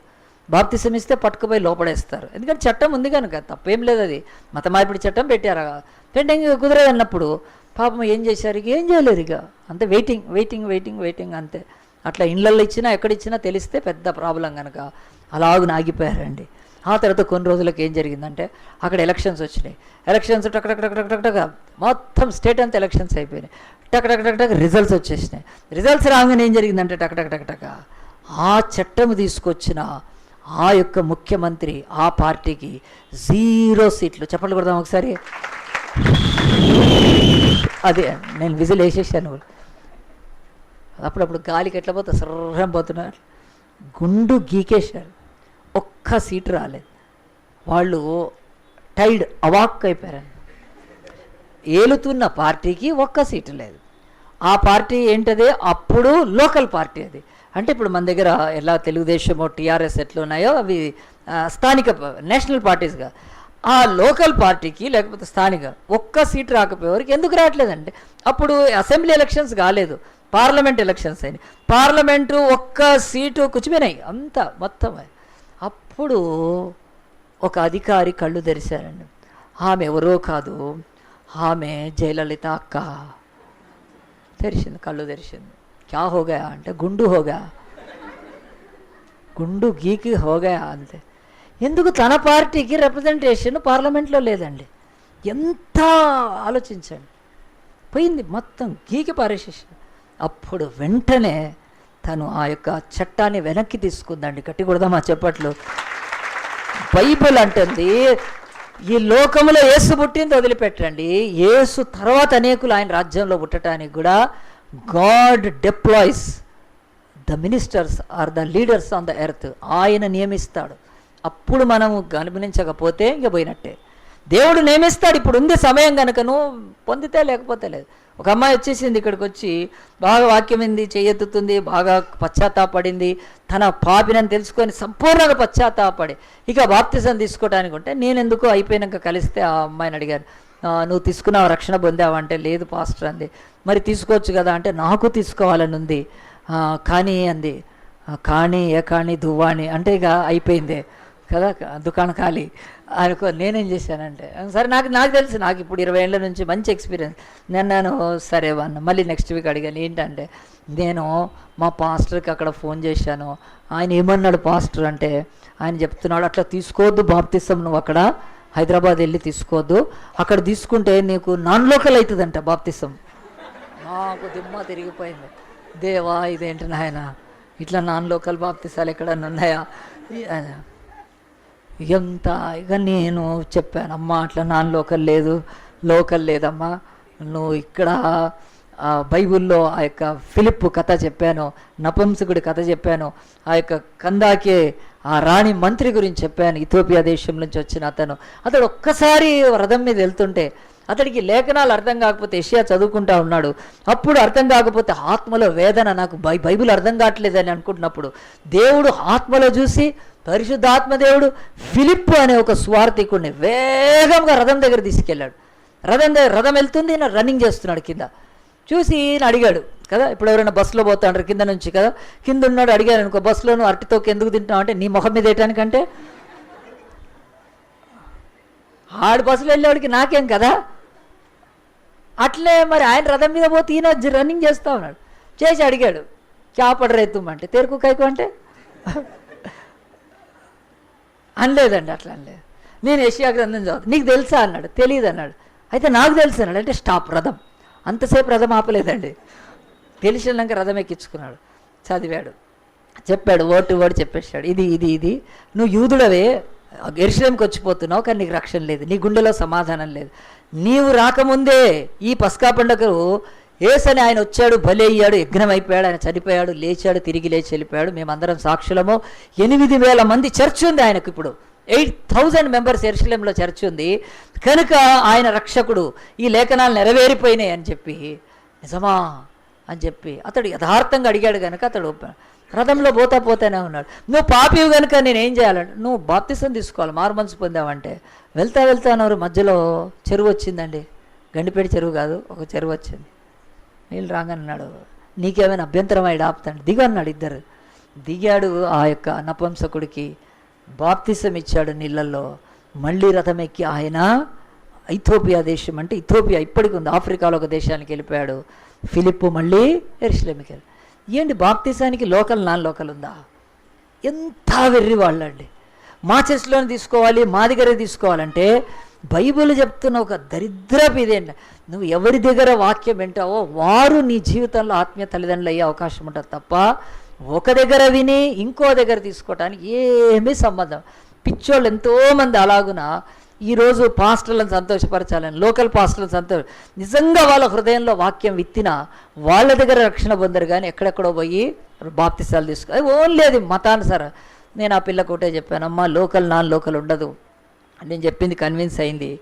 A: బాప్తిసం ఇస్తే పట్టుకుపోయి లోపడేస్తారు. ఎందుకంటే చట్టం ఉంది కనుక, తప్పేం లేదు. అది మత మార్పిడి చట్టం పెట్టారా, పెట్టింగ్ కుదరదు అన్నప్పుడు పాపం ఏం చేశారు, ఇక ఏం చేయలేదు. ఇక అంతే, వెయిటింగ్ వెయిటింగ్ వెయిటింగ్ వెయిటింగ్ అంతే. అట్లా ఇళ్ళల్లో ఇచ్చినా ఎక్కడిచ్చినా తెలిస్తే పెద్ద ప్రాబ్లం కనుక అలాగూ ఆగిపోయారండి. ఆ తర్వాత కొన్ని రోజులకు ఏం జరిగిందంటే, అక్కడ ఎలక్షన్స్ వచ్చినాయి. ఎలక్షన్స్ టక్ టక్ టక్ టక్ టక్ టక్ మొత్తం స్టేట్ అంతా ఎలక్షన్స్ అయిపోయినాయి. టక్ టక్ టక్ టక్ రిజల్ట్స్ వచ్చేసినాయి. రిజల్ట్స్ రాగానే ఏం జరిగిందంటే, టక్ టక్ టక్ టక్ ఆ చట్టం తీసుకొచ్చిన ఆ యొక్క ముఖ్యమంత్రి ఆ పార్టీకి 0 సీట్లు. చెప్పండి కొడదాం ఒకసారి. అదే నేను విజిల్ వేసేసాను. అప్పుడప్పుడు గాలికి ఎట్లా పోతా సర్రం పోతున్నారు, గుండు గీకేశారు. ఒక్క సీటు రాలేదు. వాళ్ళు టైడ్ అవాక్ అయిపోయారు. ఏలుతున్న పార్టీకి ఒక్క సీటు లేదు. ఆ పార్టీ ఏంటది, అప్పుడు లోకల్ పార్టీ అది. అంటే ఇప్పుడు మన దగ్గర ఎలా తెలుగుదేశమో టీఆర్ఎస్ ఎట్లా ఉన్నాయో అవి స్థానిక నేషనల్ పార్టీస్గా, ఆ లోకల్ పార్టీకి లేకపోతే స్థానిక ఒక్క సీటు రాకపోయేవారికి ఎందుకు రావట్లేదంటే, అప్పుడు అసెంబ్లీ ఎలక్షన్స్ కాలేదు, పార్లమెంట్ ఎలక్షన్స్ అయినాయి. పార్లమెంటు ఒక్క సీటు కూర్చుపోయినాయి అంతా మొత్తం. అప్పుడు ఒక అధికారి కళ్ళు తెరిచారండి. ఆమె ఎవరో కాదు, ఆమె జయలలిత అక్క. తెరిచింది, కళ్ళు తెరిచింది. క్యా హోగా అంటే గుండు హోగా, గుండు గీకి హోగా అంతే. ఎందుకు తన పార్టీకి రిప్రజెంటేషన్ పార్లమెంట్లో లేదండి. ఎంత ఆలోచించండి. పోయింది మొత్తం, గీకి పారేసేసాడు. అప్పుడు వెంటనే తను ఆ యొక్క చట్టాన్ని వెనక్కి తీసుకుందండి. గట్టి కొడదామా చెప్పట్లు. బైబిల్ అంటుంది, ఈ లోకంలో యేసు పుట్టింది వదిలిపెట్టండి, యేసు తర్వాత అనేకులు ఆయన రాజ్యంలో పుట్టడానికి కూడా God deploys the ministers are the leaders on the earth. ఆయన నియమిస్తాడు. అప్పుడు మనము గమనించకపోతే ఇంక పోయినట్టే. దేవుడు నియమిస్తాడు. ఇప్పుడు ఉంది సమయం కనుకను పొందితే, లేకపోతే లేదు. ఒక అమ్మాయి వచ్చేసింది ఇక్కడికి వచ్చి, బాగా వాక్యం ఏంది చెయ్యెత్తుతుంది, బాగా పశ్చాత్తాపడింది, తన పాపినని తెలుసుకొని సంపూర్ణంగా పశ్చాత్తాపడి ఇక బాప్తిజం తీసుకోవడానికి ఉంటే, నేను ఎందుకు అయిపోయినాక కలిస్తే ఆ అమ్మాయిని అడిగాను, నువ్వు తీసుకున్నావు, రక్షణ పొందావు అంటే, లేదు పాస్టర్ అంది. మరి తీసుకోవచ్చు కదా అంటే, నాకు తీసుకోవాలని ఉంది కానీ అంది. కానీ దువ్వాణి అంటే ఇక అయిపోయిందే కదా, దుకాణం ఖాళీ అనుకో. నేనేం చేశానంటే, సరే నాకు తెలుసు, నాకు ఇప్పుడు 20 ఏళ్ళ నుంచి మంచి ఎక్స్పీరియన్స్. నేను సరే అన్న. మళ్ళీ నెక్స్ట్ వీక్ అడిగాను, ఏంటంటే నేను మా పాస్టర్కి అక్కడ ఫోన్ చేశాను. ఆయన ఏమన్నాడు పాస్టర్ అంటే, ఆయన చెప్తున్నాడు, అట్లా తీసుకోవద్దు బాప్తిసం, నువ్వు అక్కడ హైదరాబాద్ వెళ్ళి తీసుకోవద్దు, అక్కడ తీసుకుంటే నీకు నాన్ లోకల్ అవుతుందంట బాప్తిసం. నాకు దిమ్మ తిరిగిపోయింది. దేవా ఇదేంటి నాయన, ఇట్లా నాన్ లోకల్ బాప్తిసాలు ఎక్కడన్నా ఉన్నాయా ఎంత. ఇక నేను చెప్పాను, అమ్మా అట్లా నాన్ లోకల్ లేదమ్మా, నువ్వు ఇక్కడ బైబిల్లో ఆ యొక్క ఫిలిప్ కథ చెప్పాను, నపుంసకుడి కథ చెప్పాను, ఆ యొక్క కందాకే ఆ రాణి మంత్రి గురించి చెప్పాను, ఇథియోపియా దేశం నుంచి వచ్చిన అతడు ఒక్కసారి రథం మీద వెళ్తుంటే అతడికి లేఖనాలు అర్థం కాకపోతే, యెషయా చదువుకుంటా ఉన్నాడు, అప్పుడు అర్థం కాకపోతే ఆత్మలో వేదన, నాకు బైబిల్ అర్థం కావట్లేదని అనుకుంటున్నప్పుడు దేవుడు ఆత్మలో చూసి, పరిశుద్ధాత్మ దేవుడు ఫిలిప్ అనే ఒక స్వార్థికుడిని వేగంగా రథం దగ్గర తీసుకెళ్ళాడు. రథం వెళ్తుంది, ఈయన రన్నింగ్ చేస్తున్నాడు కింద. చూసి ఈయన అడిగాడు కదా, ఇప్పుడు ఎవరైనా బస్సులో పోతాడు కింద నుంచి కదా, కింద ఉన్నాడు అడిగాడు అనుకో, బస్సులో నువ్వు అరటితోకి ఎందుకు తింటున్నావు అంటే నీ మొహం మీద వేయటానికంటే, ఆడు బస్సులో వెళ్ళేవాడికి నాకేం కదా. అట్లే మరి ఆయన రథం మీద పోతే ఈయన రన్నింగ్ చేస్తూ ఉన్నాడు. చేసి అడిగాడు క్యా పడ రేతుమ్మంటే తెరుకు కైకు అంటే అనలేదండి, అట్లా అనలేదు. నేను యెషయా గ్రంథం చదువు, నీకు తెలుసా అన్నాడు. తెలియదు అన్నాడు. అయితే నాకు తెలుసు అన్నాడు. అంటే స్టాప్ రథం. అంతసేపు రథం ఆపలేదండి. తెలిసినాక రథం ఎక్కించుకున్నాడు, చదివాడు, చెప్పాడు, వర్డ్ టు వర్డ్ చెప్పేశాడు. ఇది నువ్వు యూదుడవే, యెరూషలేముకి వచ్చిపోతున్నావు, కానీ నీకు రక్షణ లేదు, నీ గుండెలో సమాధానం లేదు. నీవు రాకముందే ఈ పస్కా పండుగకు యేసని ఆయన వచ్చాడు, బలి అయ్యాడు, యజ్ఞం అయిపోయాడు, ఆయన చనిపోయాడు, లేచాడు, తిరిగి లేచి వెళ్ళిపోయాడు. మేమందరం సాక్షులము. 8,000 మంది చర్చ్ ఉంది ఆయనకు. ఇప్పుడు 8,000 మెంబర్స్ యెరూషలేములో చర్చ్ ఉంది కనుక ఆయన రక్షకుడు. ఈ లేఖనాలు నెరవేరిపోయినాయి అని చెప్పి, నిజమా అని చెప్పి అతడు యథార్థంగా అడిగాడు కనుక అతడు రథంలో పోతానే ఉన్నాడు. నువ్వు పాపివి కనుక నేనేం చేయాలంటే, నువ్వు బాప్తిసం తీసుకోవాలి, మారుమనసు పొందావంటే. వెళ్తానన్నారు, మధ్యలో చెరువు వచ్చిందండి. గండిపేట చెరువు కాదు, ఒక చెరువు వచ్చింది. నీళ్ళు రాగానన్నాడు, నీకేమైనా అభ్యంతరం అయ్యి ఆపుతాడు, దిగు అన్నాడు. ఇద్దరు దిగాడు. ఆ యొక్క నపుంసకుడికి బాప్తిసం ఇచ్చాడు నీళ్ళల్లో. మళ్ళీ రథం ఎక్కి ఆయన ఇథియోపియా దేశం, అంటే ఇథియోపియా ఇప్పటికి ఉంది, ఆఫ్రికాలో ఒక దేశానికి వెళ్ళిపోయాడు. ఫిలిప్పు మళ్ళీ యెరూషలేముకి వెళ్ళి. ఏంటి బాప్తిసానికి లోకల్ నాన్ లోకల్ ఉందా? ఎంత వెర్రి వాళ్ళండి. మా చర్చిలోనే తీసుకోవాలి, మా దగ్గరే తీసుకోవాలంటే బైబిల్ చెప్తున్న ఒక దరిద్రపు ఇదేంటి, నువ్వు ఎవరి దగ్గర వాక్యం వింటావో వారు నీ జీవితంలో ఆత్మీయ తల్లిదండ్రులు అయ్యే అవకాశం ఉంటుంది తప్ప ఒక దగ్గర విని ఇంకో దగ్గర తీసుకోవటానికి ఏమీ సంబంధం. పిచ్చోళ్ళు ఎంతోమంది అలాగున ఈరోజు పాస్టర్లను సంతోషపరచాలని, లోకల్ పాస్టర్లను నిజంగా వాళ్ళ హృదయంలో వాక్యం విత్తిన వాళ్ళ దగ్గర రక్షణ పొందరు, కానీ ఎక్కడెక్కడో పోయి బాప్తిసాలు తీసుకో. అది ఓన్లీ అది మతానుసారం. నేను ఆ పిల్లకు ఒకటే చెప్పాను, అమ్మ లోకల్ నాన్ లోకల్ ఉండదు. నేను చెప్పింది కన్విన్స్ అయింది,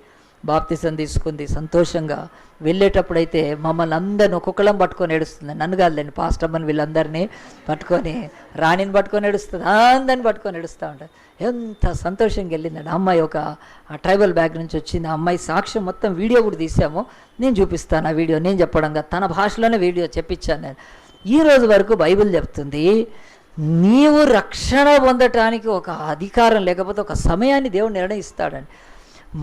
A: బాప్తిసం తీసుకుంది సంతోషంగా. వెళ్ళేటప్పుడైతే మమ్మల్ని అందరిని ఒక్కొక్కళ్ళం పట్టుకొని ఏడుస్తుంది. నన్ను కాదులేండి, పాస్టమ్మని వీళ్ళందరినీ పట్టుకొని, రాణిని పట్టుకొని ఏడుస్తుంది, అందరిని పట్టుకొని ఏడుస్తూ ఉంటుంది. ఎంత సంతోషంగా వెళ్ళిందండి. అమ్మాయి ఒక ట్రైబల్ బ్యాగ్ నుంచి వచ్చింది. ఆ అమ్మాయి సాక్ష్యం మొత్తం వీడియో కూడా తీసాము, నేను చూపిస్తాను ఆ వీడియో. నేను చెప్పడంగా తన భాషలోనే వీడియో చెప్పించాను నేను. ఈ రోజు వరకు బైబిల్ చెప్తుంది, నీవు రక్షణ పొందటానికి ఒక అధికారం లేకపోతే ఒక సమయాన్ని దేవుడు నిర్ణయిస్తాడండి.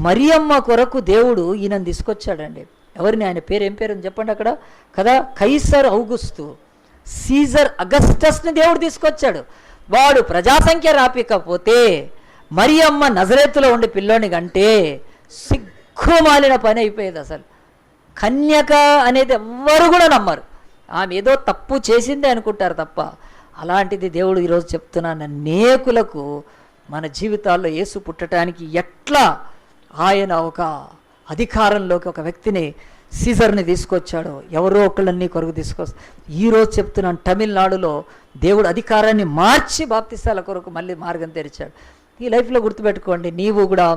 A: మరియమ్మ కొరకు దేవుడు ఈయనను తీసుకొచ్చాడండి. ఎవరిని? ఆయన పేరు ఏం పేరు అని చెప్పండి అక్కడ కదా, కైసర్ ఔగుస్తు, సీజర్ అగస్టస్ని దేవుడు తీసుకొచ్చాడు. వాడు ప్రజాసంఖ్య రాపికపోతే మరియమ్మ నజరేతులో ఉండే పిల్లోని కంటే సిగ్గుమాలిన పని అయిపోయేది. అసలు కన్యక అనేది ఎవ్వరు కూడా నమ్మరు, ఆమె ఏదో తప్పు చేసిందే అనుకుంటారు తప్ప. అలాంటిది దేవుడు ఈరోజు చెప్తున్నాను, అనేకులకు మన జీవితాల్లో యేసు పుట్టడానికి ఎట్లా ఆయన ఒక అధికారంలోకి ఒక వ్యక్తిని, సీజర్ని తీసుకొచ్చాడో, ఎవరో ఒకళ్ళని కొరకు తీసుకొస్తా. ఈరోజు చెప్తున్నాను, తమిళనాడులో దేవుడు అధికారాన్ని మార్చి బాప్తిసాల కొరకు మళ్ళీ మార్గం తెరిచాడు. ఈ లైఫ్లో గుర్తుపెట్టుకోండి, నీవు కూడా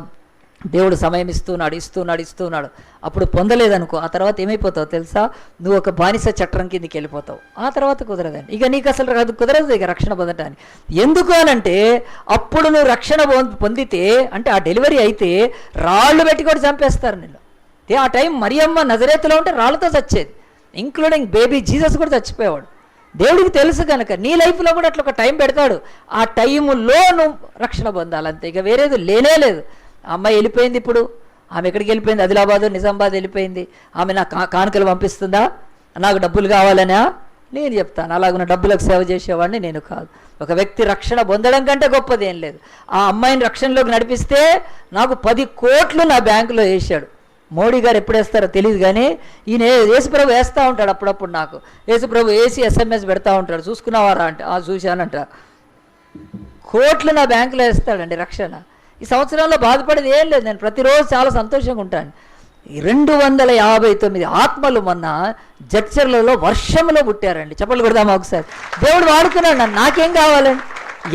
A: దేవుడు సమయం ఇస్తున్నాడు. అప్పుడు పొందలేదనుకో, ఆ తర్వాత ఏమైపోతావు తెలుసా? నువ్వు ఒక బానిస చట్టం కిందకి వెళ్ళిపోతావు. ఆ తర్వాత కుదరదండి, ఇక నీకు అసలు కుదరదు ఇక రక్షణ పొందటానికి. ఎందుకు అనంటే అప్పుడు నువ్వు రక్షణ పొందితే, అంటే ఆ డెలివరీ అయితే రాళ్ళు పెట్టి కూడా చంపేస్తారు నిన్ను. ఆ టైం మరియమ్మ నజరేతులో ఉంటే రాళ్ళతో చచ్చేది, ఇంక్లూడింగ్ బేబీ జీసస్ కూడా చచ్చిపోయేవాడు. దేవుడికి తెలుసు కనుక నీ లైఫ్లో కూడా అట్లా ఒక టైం పెడతాడు. ఆ టైములో నువ్వు రక్షణ పొందాలంతే, ఇక వేరేది లేనే లేదు. అమ్మాయి వెళ్ళిపోయింది. ఇప్పుడు ఆమె ఎక్కడికి వెళ్ళిపోయింది? ఆదిలాబాదు, నిజామాబాద్ వెళ్ళిపోయింది. ఆమె నా కానుకలు పంపిస్తుందా? నాకు డబ్బులు కావాలనా? నేను చెప్తాను, అలాగున్న డబ్బులకు సేవ చేసేవాడిని నేను కాదు. ఒక వ్యక్తి రక్షణ పొందడం కంటే గొప్పది ఏం లేదు. ఆ అమ్మాయిని రక్షణలోకి నడిపిస్తే నాకు 10 కోట్లు నా బ్యాంకులో వేసాడు. మోడీ గారు ఎప్పుడు వేస్తారో తెలియదు, కానీ ఈయన యేసుప్రభు వేస్తూ ఉంటాడు అప్పుడప్పుడు. నాకు యేసుప్రభు వేసి SMS పెడతా ఉంటాడు, చూసుకున్నావారా అంటే చూశానంట. కోట్లు నా బ్యాంకులో వేస్తాడండి రక్షణ. ఈ సంవత్సరంలో బాధపడేది ఏం లేదు, నేను ప్రతిరోజు చాలా సంతోషంగా ఉంటాను. 259 ఆత్మలు మొన్న జడ్చర్లలో వర్షంలో పుట్టారండి. చెప్పలు కొడదామా ఒకసారి? దేవుడు వాడుకున్నాడు నన్ను, నాకేం కావాలండి?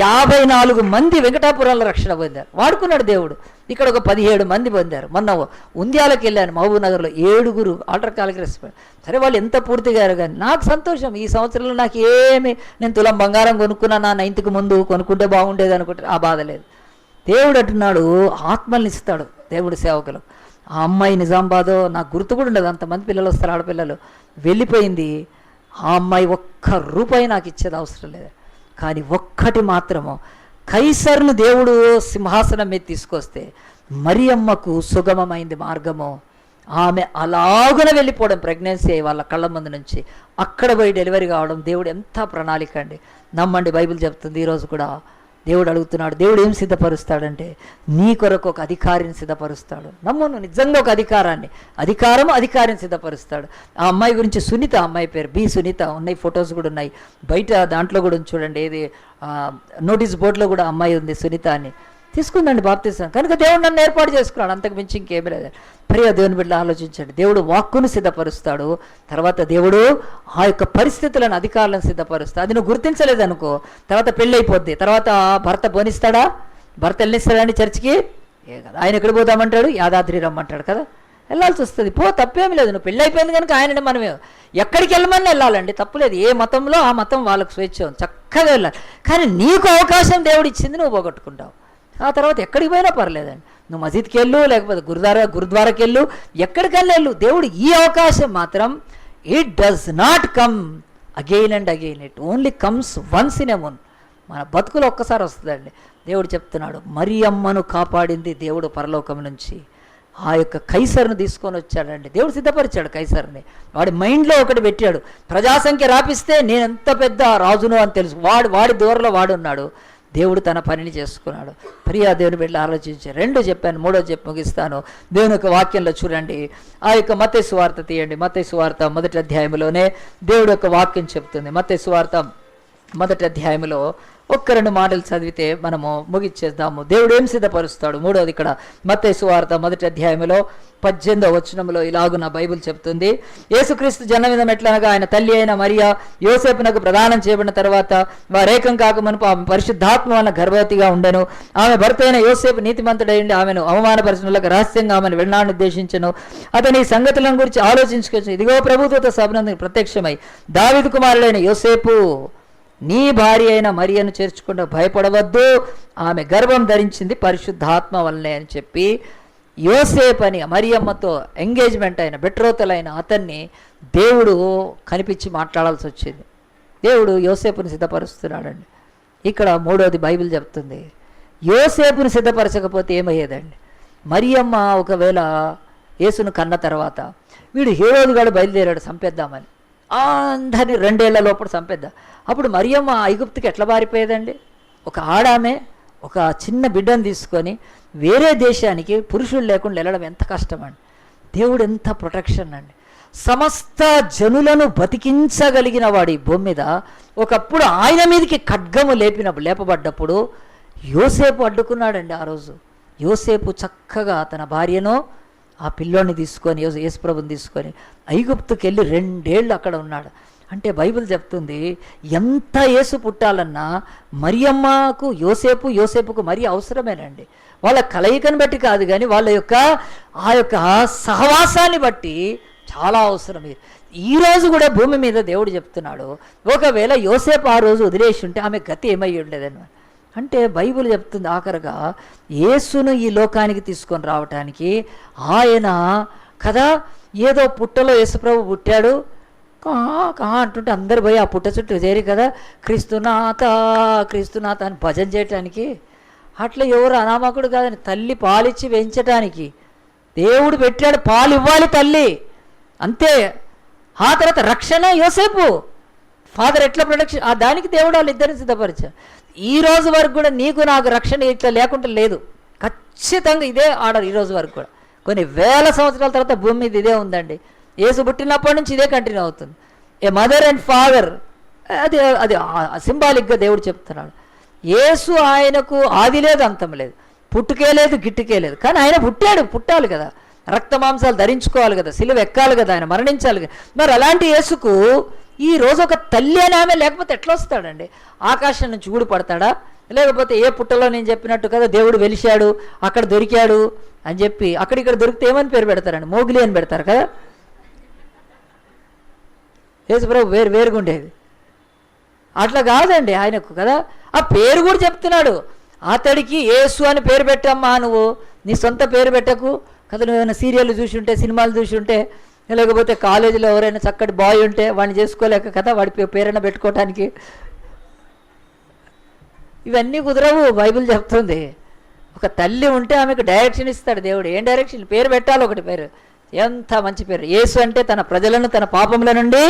A: 54 మంది వెంకటాపురంలో రక్షణ పొందారు, వాడుకున్నాడు దేవుడు. ఇక్కడ ఒక 17 మంది పొందారు. మొన్న ఉంద్యాలకు వెళ్ళాను, మహబూబ్ నగర్లో 7 ఆల్టర్ కాల్కి రెస్పాండ్. సరే వాళ్ళు ఎంత పూర్తిగారు, కానీ నాకు సంతోషం. ఈ సంవత్సరంలో నాకు ఏమి, నేను తులం బంగారం కొనుక్కున్నా నా 9th ముందు, కొనుక్కుంటే బాగుండేది అనుకుంటే ఆ బాధ లేదు. దేవుడు అంటున్నాడు ఆత్మల్ని ఇస్తాడు దేవుడి సేవకులకు. ఆ అమ్మాయి నిజామాబాదో నాకు గుర్తు కూడా ఉండదు, అంతమంది పిల్లలు వస్తారు ఆడపిల్లలు, వెళ్ళిపోయింది. ఆ అమ్మాయి ఒక్క రూపాయి నాకు ఇచ్చేది అవసరం లేదు. కానీ ఒక్కటి మాత్రము, కైసరును దేవుడు సింహాసనం మీద తీసుకొస్తే మరియమ్మకు సుగమమైంది మార్గము. ఆమె అలాగున వెళ్ళిపోవడం, ప్రెగ్నెన్సీ అయ్యి వాళ్ళ కళ్ళ ముందు నుంచి అక్కడ పోయి డెలివరీ కావడం. దేవుడు ఎంత ప్రణాళిక అండి. నమ్మండి, బైబిల్ చెప్తుంది. ఈరోజు కూడా దేవుడు అడుగుతున్నాడు. దేవుడు ఏం సిద్ధపరుస్తాడంటే నీ కొరకు ఒక అధికారిని సిద్ధపరుస్తాడు. నమ్మును, నిజంగా ఒక అధికారిని సిద్ధపరుస్తాడు. ఆ అమ్మాయి గురించి సునీత, అమ్మాయి పేరు బి సునీత, ఉన్నాయి, ఫొటోస్ కూడా ఉన్నాయి బయట, దాంట్లో కూడా చూడండి, ఏది నోటీస్ బోర్డులో కూడా అమ్మాయి ఉంది, సునీత అని. తీసుకుందండి బాప్తిసం. కనుక దేవుడు నన్ను ఏర్పాటు చేసుకున్నాడు, అంతకు మించి ఇంకేమీ లేదు. ప్రియ దేవుని బిడ్డ ఆలోచించండి. దేవుడు వాక్కును సిద్ధపరుస్తాడు, తర్వాత దేవుడు ఆ యొక్క పరిస్థితులను, అధికారులను సిద్ధపరుస్తాడు. అది నువ్వు గుర్తించలేదనుకో, తర్వాత పెళ్ళి అయిపోద్ది. తర్వాత భర్త బోనిస్తాడా? భర్త వెళ్ళిస్తాడండి చర్చికి? ఏ కదా, ఆయన ఎక్కడ పోదామంటాడు? యాదాద్రి రమ్మంటాడు కదా, వెళ్ళాల్సి వస్తుంది. తప్పేమి లేదు, నువ్వు పెళ్ళి అయిపోయింది కనుక ఆయనని మనమే ఎక్కడికి వెళ్ళమని వెళ్ళాలండి, తప్పులేదు. ఏ మతంలో ఆ మతం వాళ్ళకు స్వేచ్ఛ ఉంది, చక్కగా వెళ్ళాలి. కానీ నీకు అవకాశం దేవుడు ఇచ్చింది, నువ్వు పోగొట్టుకుంటావు. ఆ తర్వాత ఎక్కడికి పోయినా పర్లేదండి, నువ్వు మసీద్కి వెళ్ళు, లేకపోతే గురుద్వారాకి వెళ్ళు, ఎక్కడికల్లా వెళ్ళు. దేవుడు ఈ అవకాశం మాత్రం it does not come again and again, it only comes once in a moon. మన బతుకులు ఒక్కసారి వస్తుందండి. దేవుడు చెప్తున్నాడు, మరియమ్మను కాపాడింది దేవుడు పరలోకం నుంచి. ఆ యొక్క కైసరును తీసుకొని వచ్చాడండి. దేవుడు సిద్ధపరిచాడు కైసరుని. వాడి మైండ్లో ఒకటి పెట్టాడు, ప్రజాసంఖ్య రాపిస్తే నేను ఎంత పెద్ద రాజును అని తెలుసు. వాడి దూరంలో వాడున్నాడు. దేవుడు తన పనిని చేసుకున్నాడు. ప్రియా దేవుని బిడ్డలు ఆలోచించి, రెండు చెప్పాను, మూడో చెప్పి ముగిస్తాను. దేవుని యొక్క వాక్యంలో చూడండి, ఆ యొక్క మత్తయి సువార్త తీయండి. మత్తయి సువార్త 1వ అధ్యాయంలోనే దేవుడు యొక్క వాక్యం చెప్తుంది. మత్తయి సువార్త 1వ అధ్యాయంలో ఒక్క 2 మాటలు చదివితే మనము ముగిచ్చేద్దాము. దేవుడు ఏం సిద్ధపరుస్తాడు? మూడవది ఇక్కడ మత్తయి సువార్త 1వ అధ్యాయంలో 18వ వచనంలో ఇలాగున బైబిల్ చెప్తుంది, యేసుక్రీస్తు జన్మదినం ఎట్లనగా ఆయన తల్లి అయిన మరియా యోసేపునకు ప్రదానం చేయబడిన తర్వాత వారేకం కాకమునుపు ఆమె పరిశుద్ధాత్మ వలన గర్భవతిగా ఉండెను. ఆమె భర్త అయిన యోసేపు నీతిమంతుడైండి ఆమెను అవమానపరచనులకు రహస్యంగా ఆమెను వెళ్ళాలని ఉద్దేశించను. అతని ఈ సంగతులను గురించి ఆలోచించుకొచ్చు. ఇదిగో ప్రభుత్వ సభనందుకు ప్రత్యక్షమై దావీదు కుమారుడైన యోసేపు, నీ భార్య అయిన మరియను చేర్చుకుంటూ భయపడవద్దు, ఆమె గర్భం ధరించింది పరిశుద్ధాత్మ వల్లనే అని చెప్పి యోసేపు అని మరియమ్మతో ఎంగేజ్మెంట్ అయిన బెట్రోతలైన అతన్ని దేవుడు కనిపించి మాట్లాడాల్సి వచ్చింది. దేవుడు యోసేపుని సిద్ధపరుస్తున్నాడండి. ఇక్కడ మూడోది బైబిల్ చెప్తుంది, యోసేపుని సిద్ధపరచకపోతే ఏమయ్యేదండి? మరియమ్మ ఒకవేళ యేసును కన్న తర్వాత వీడు హేరోదుగాడు బయలుదేరాడు చంపేద్దామని, అందరినీ 2 ఏళ్ల లోపల చంపేద్దాం. అప్పుడు మరియమ్మ ఐగుప్తుకి ఎట్లా పారిపోయేదండి? ఒక ఆడామె ఒక చిన్న బిడ్డను తీసుకొని వేరే దేశానికి పురుషుడు లేకుండా వెళ్ళడం ఎంత కష్టం అండి. దేవుడు ఎంత ప్రొటెక్షన్ అండి. సమస్త జనులను బతికించగలిగిన వాడి భూమి మీద ఒకప్పుడు ఆయన మీదకి ఖడ్గము లేపబడ్డప్పుడు యోసేపు అడ్డుకున్నాడండి. ఆ రోజు యోసేపు చక్కగా తన భార్యను ఆ పిల్లోని తీసుకొని యేసుప్రభుని తీసుకొని ఐగుప్తుకి వెళ్ళి 2 ఏళ్ళు అక్కడ ఉన్నాడు. అంటే బైబిల్ చెప్తుంది, ఎంత యేసు పుట్టాలన్నా మరియమ్మకు యోసేపుకు మరి అవసరమేనండి. వాళ్ళ కలయికను బట్టి కాదు కానీ వాళ్ళ యొక్క ఆ యొక్క సహవాసాన్ని బట్టి చాలా అవసరం. ఈరోజు కూడా భూమి మీద దేవుడు చెప్తున్నాడు, ఒకవేళ యోసేపు ఆ రోజు వదిలేసి ఉంటే ఆమె గతి ఏమయ్యి ఉండేదని. అంటే బైబిల్ చెప్తుంది ఆఖరుగా యేసును ఈ లోకానికి తీసుకొని రావటానికి ఆయన కదా ఏదో పుట్టలో యేసుప్రభు పుట్టాడు అంటుంటే అందరు పోయి ఆ పుట్ట చుట్టూ చేరి కదా క్రీస్తునాథ క్రీస్తునాథ అని భజన చేయటానికి. అట్లా ఎవరు అనామకుడు కాదని, తల్లి పాలిచ్చి పెంచటానికి దేవుడు పెట్టాడు. పాలు ఇవ్వాలి తల్లి, అంతే. ఆ తర్వాత రక్షణ యోసేపు ఫాదర్ ఎట్లా ప్రొటెక్షన్, ఆ దానికి దేవుడు వాళ్ళిద్దరిని సిద్ధపరిచారు. ఈ రోజు వరకు కూడా నీకు నాకు రక్షణ ఇట్లా లేకుండా లేదు. ఖచ్చితంగా ఇదే ఆర్డర్ ఈ రోజు వరకు కూడా. కొన్ని వేల సంవత్సరాల తర్వాత భూమి మీద ఇదే ఉందండి. యేసు పుట్టినప్పటి నుంచి ఇదే కంటిన్యూ అవుతుంది. ఏ మదర్ అండ్ ఫాదర్, అది అది సింబాలిక్గా దేవుడు చెప్తున్నాడు. యేసు ఆయనకు ఆది లేదు, అంతం లేదు, పుట్టుకే లేదు, గిట్టుకే లేదు. కానీ ఆయన పుట్టాలి కదా, రక్త మాంసాలు ధరించుకోవాలి కదా, సిలువ ఎక్కాలి కదా, ఆయన మరణించాలి కదా. మరి అలాంటి యేసుకు ఈ రోజు ఒక తల్లి అని ఆమె లేకపోతే ఎట్లా వస్తాడండి? ఆకాశం నుంచి ఊడి పడతాడా? లేకపోతే ఏ పుట్టలో నేను చెప్పినట్టు కదా దేవుడు వెలిశాడు, అక్కడ దొరికాడు అని చెప్పి అక్కడిక్కడ దొరికితే ఏమని పేరు పెడతారండి? మోగిలి అని పెడతారు కదా. యేసుప్రభు వేరుగా ఉండేది. అట్లా కాదండి ఆయనకు కదా. ఆ పేరు కూడా చెప్తున్నాడు, అతడికి యేసు అని పేరు పెట్టమ్మా, నువ్వు నీ సొంత పేరు పెట్టకు, కదా. నువ్వు ఏమైనా సీరియల్ చూసి ఉంటే, సినిమాలు చూసి ఉంటే, లేకపోతే కాలేజీలో ఎవరైనా చక్కటి బాయ్ ఉంటే వాడిని చేసుకోలేక కదా వాడి పేరైనా పెట్టుకోవటానికి. ఇవన్నీ కుదరవు. బైబిల్ చెప్తుంది ఒక తల్లి ఉంటే ఆమెకు డైరెక్షన్ ఇస్తాడు దేవుడు. ఏం డైరెక్షన్? పేరు పెట్టాలి, ఒకటి పేరు. ఎంత మంచి పేరు! యేసు అంటే తన ప్రజలను తన పాపముల నుండి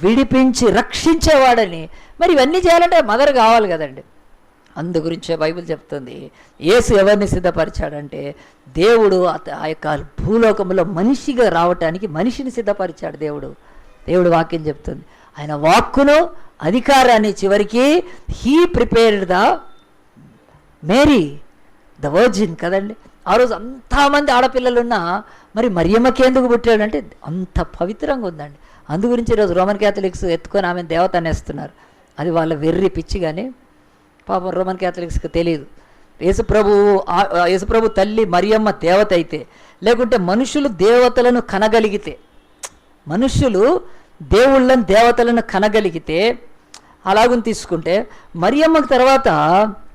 A: విడిపించి రక్షించేవాడని. మరి ఇవన్నీ చేయాలంటే మదర్ కావాలి కదండి. అందు గురించే బైబిల్ చెప్తుంది యేసు ఎవరిని సిద్ధపరిచాడంటే దేవుడు ఆ యొక్క భూలోకంలో మనిషిగా రావటానికి మనిషిని సిద్ధపరిచాడు దేవుడు. దేవుడు వాక్యం చెప్తుంది ఆయన వాక్కును అధికారాన్ని చివరికి he prepared the Mary the virgin కదండి. ఆ రోజు అంతమంది ఆడపిల్లలున్నా మరి మరియమ్మకి ఎందుకు పుట్టాడంటే అంత పవిత్రంగా ఉందండి. అందు గురించి ఈరోజు రోమన్ క్యాథలిక్స్ ఎత్తుకొని ఆమె దేవత అనేస్తున్నారు. అది వాళ్ళ వెర్రి పిచ్చి. కానీ పాపం రోమన్ క్యాథలిక్స్కి తెలియదు. యేసుప్రభు తల్లి మరియమ్మ దేవత అయితే, లేకుంటే మనుషులు దేవతలను కనగలిగితే, మనుషులు దేవుళ్ళని దేవతలను కనగలిగితే అలాగని తీసుకుంటే మరియమ్మకి తర్వాత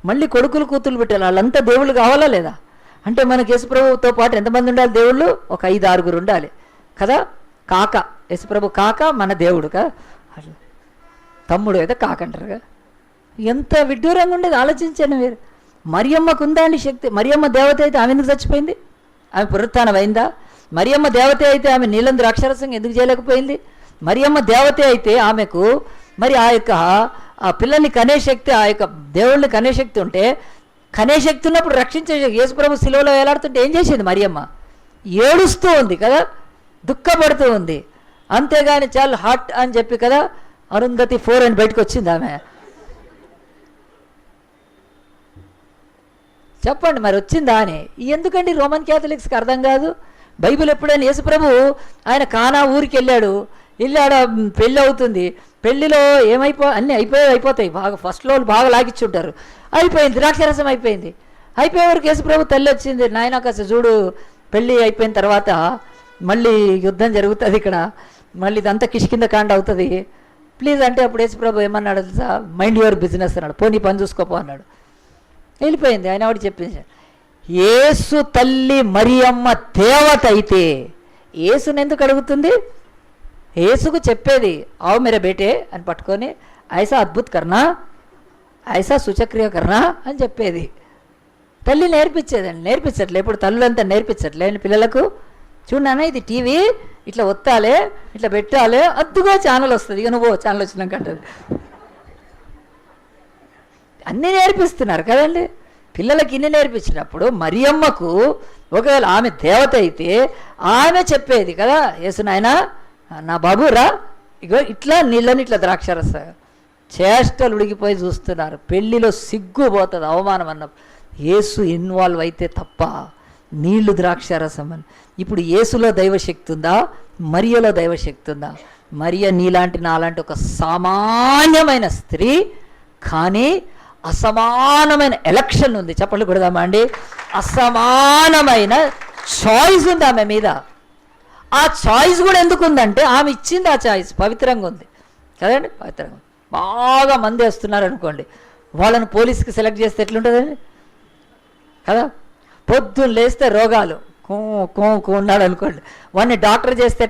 A: మళ్ళీ కొడుకులు కూతురు పెట్టాలి. వాళ్ళంతా దేవుళ్ళు కావాలా లేదా? అంటే మనకి యేసుప్రభుతో పాటు ఎంతమంది ఉండాలి? దేవుళ్ళు ఒక 5-6 ఉండాలి కదా. కాక యేసుప్రభు కాక మన దేవుడుగా, తమ్ముడు అయితే కాక అంటారుగా. ఎంత విడ్డూరంగా ఉండేది ఆలోచించండి మీరు. మరియమ్మకు ఉందా అండి శక్తి? మరియమ్మ దేవత అయితే ఆమె ఎందుకు చచ్చిపోయింది? ఆమె పునరుత్థానం అయిందా? మరియమ్మ దేవత అయితే ఆమె నీలం ద్రాక్షరసం ఎందుకు చేయలేకపోయింది? మరియమ్మ దేవత అయితే ఆమెకు మరి ఆ పిల్లల్ని కనే శక్తి, ఆ యొక్క దేవుళ్ళని కనే శక్తి ఉంటే, కనే శక్తి ఉన్నప్పుడు రక్షించే యేసుప్రభు శిలువలో వేలాడుతుంటే ఏం చేసేది మరియమ్మ? ఏడుస్తూ ఉంది కదా, దుఃఖపడుతూ ఉంది. అంతేగాని చాలా హాట్ అని చెప్పి కదా అరుంధతి 4 అని బయటకు వచ్చింది ఆమె. చెప్పండి మరి వచ్చిందా అని. ఎందుకండి రోమన్ క్యాథలిక్స్కి అర్థం కాదు. బైబిల్ ఎప్పుడైనా యేసుప్రభు ఆయన కానా ఊరికి వెళ్ళాడు, ఆడ పెళ్ళి అవుతుంది. పెళ్ళిలో అన్నీ అయిపోతాయి. బాగా ఫస్ట్లో బాగా లాగిచ్చుంటారు. అయిపోయింది, ద్రాక్షరసం అయిపోయింది. అయిపోయే వరకు యేసుప్రభు తల్లి వచ్చింది, నాయన కాస్త చూడు, పెళ్ళి అయిపోయిన తర్వాత మళ్ళీ యుద్ధం జరుగుతుంది ఇక్కడ, మళ్ళీ ఇదంతా కిష్కింద కాండ అవుతుంది ప్లీజ్ అంటే, అప్పుడు యేసుప్రభు ఏమన్నాడు తెలుసా? మైండ్ యువర్ బిజినెస్ అన్నాడు. పోనీ పని చూసుకోపో అన్నాడు. వెళ్ళిపోయింది. ఆయన వాడు చెప్పింది యేసు తల్లి మరియమ్మ దేవత అయితే యేసుని ఎందుకు అడుగుతుంది? యేసుకు చెప్పేది ఆవు మేరే బేటే అని పట్టుకొని ఐసా అద్భుత్ కర్నా, ఐసా సూచక్రియ కర్నా అని చెప్పేది. తల్లి నేర్పించేదండి. నేర్పించట్లే ఇప్పుడు తల్లులంతా నేర్పించట్లే పిల్లలకు. చూడన్నా ఇది టీవీ ఇట్లా ఒత్తాలే, ఇట్లా పెట్టాలి, అద్దుగా ఛానల్ వస్తుంది, ఇక నువ్వు ఛానల్ వచ్చినాక అంటది. అన్నీ నేర్పిస్తున్నారు కదండి పిల్లలకి. ఇన్ని నేర్పించినప్పుడు మరియమ్మకు ఒకవేళ ఆమె దేవత అయితే ఆమె చెప్పేది కదా, యేసు నాయనా నా బాబు రా, ఇగో ఇట్లా నీళ్ళని ఇట్లా ద్రాక్షరస. చేష్టలు ఉడికిపోయి చూస్తున్నారు. పెళ్ళిలో సిగ్గుపోతుంది అవమానం అన్నప్పుడు. యేసు ఇన్వాల్వ్ అయితే తప్ప నీళ్లు ద్రాక్షరసం అని. ఇప్పుడు యేసులో దైవశక్తి ఉందా? మరియలో దైవశక్తి ఉందా? మరియ నీలాంటి నాలాంటి ఒక సామాన్యమైన స్త్రీ, కానీ అసమానమైన ఎలక్షన్ ఉంది. చెప్పలు కొడదామా అండి? అసమానమైన చాయిస్ ఉంది ఆమె మీద. ఆ చాయిస్ కూడా ఎందుకు ఉందంటే ఆమె ఇచ్చింది ఆ చాయిస్. పవిత్రంగా ఉంది కదండి, పవిత్రంగా. బాగా మంది వేస్తున్నారు అనుకోండి, వాళ్ళని పోలీస్కి సెలెక్ట్ చేస్తే ఎట్లుంటుందండి కదా. పొద్దున్న లేస్తే రోగాలు కూ ఉన్నాడు అనుకోండి, వాడిని డాక్టర్ చేస్తే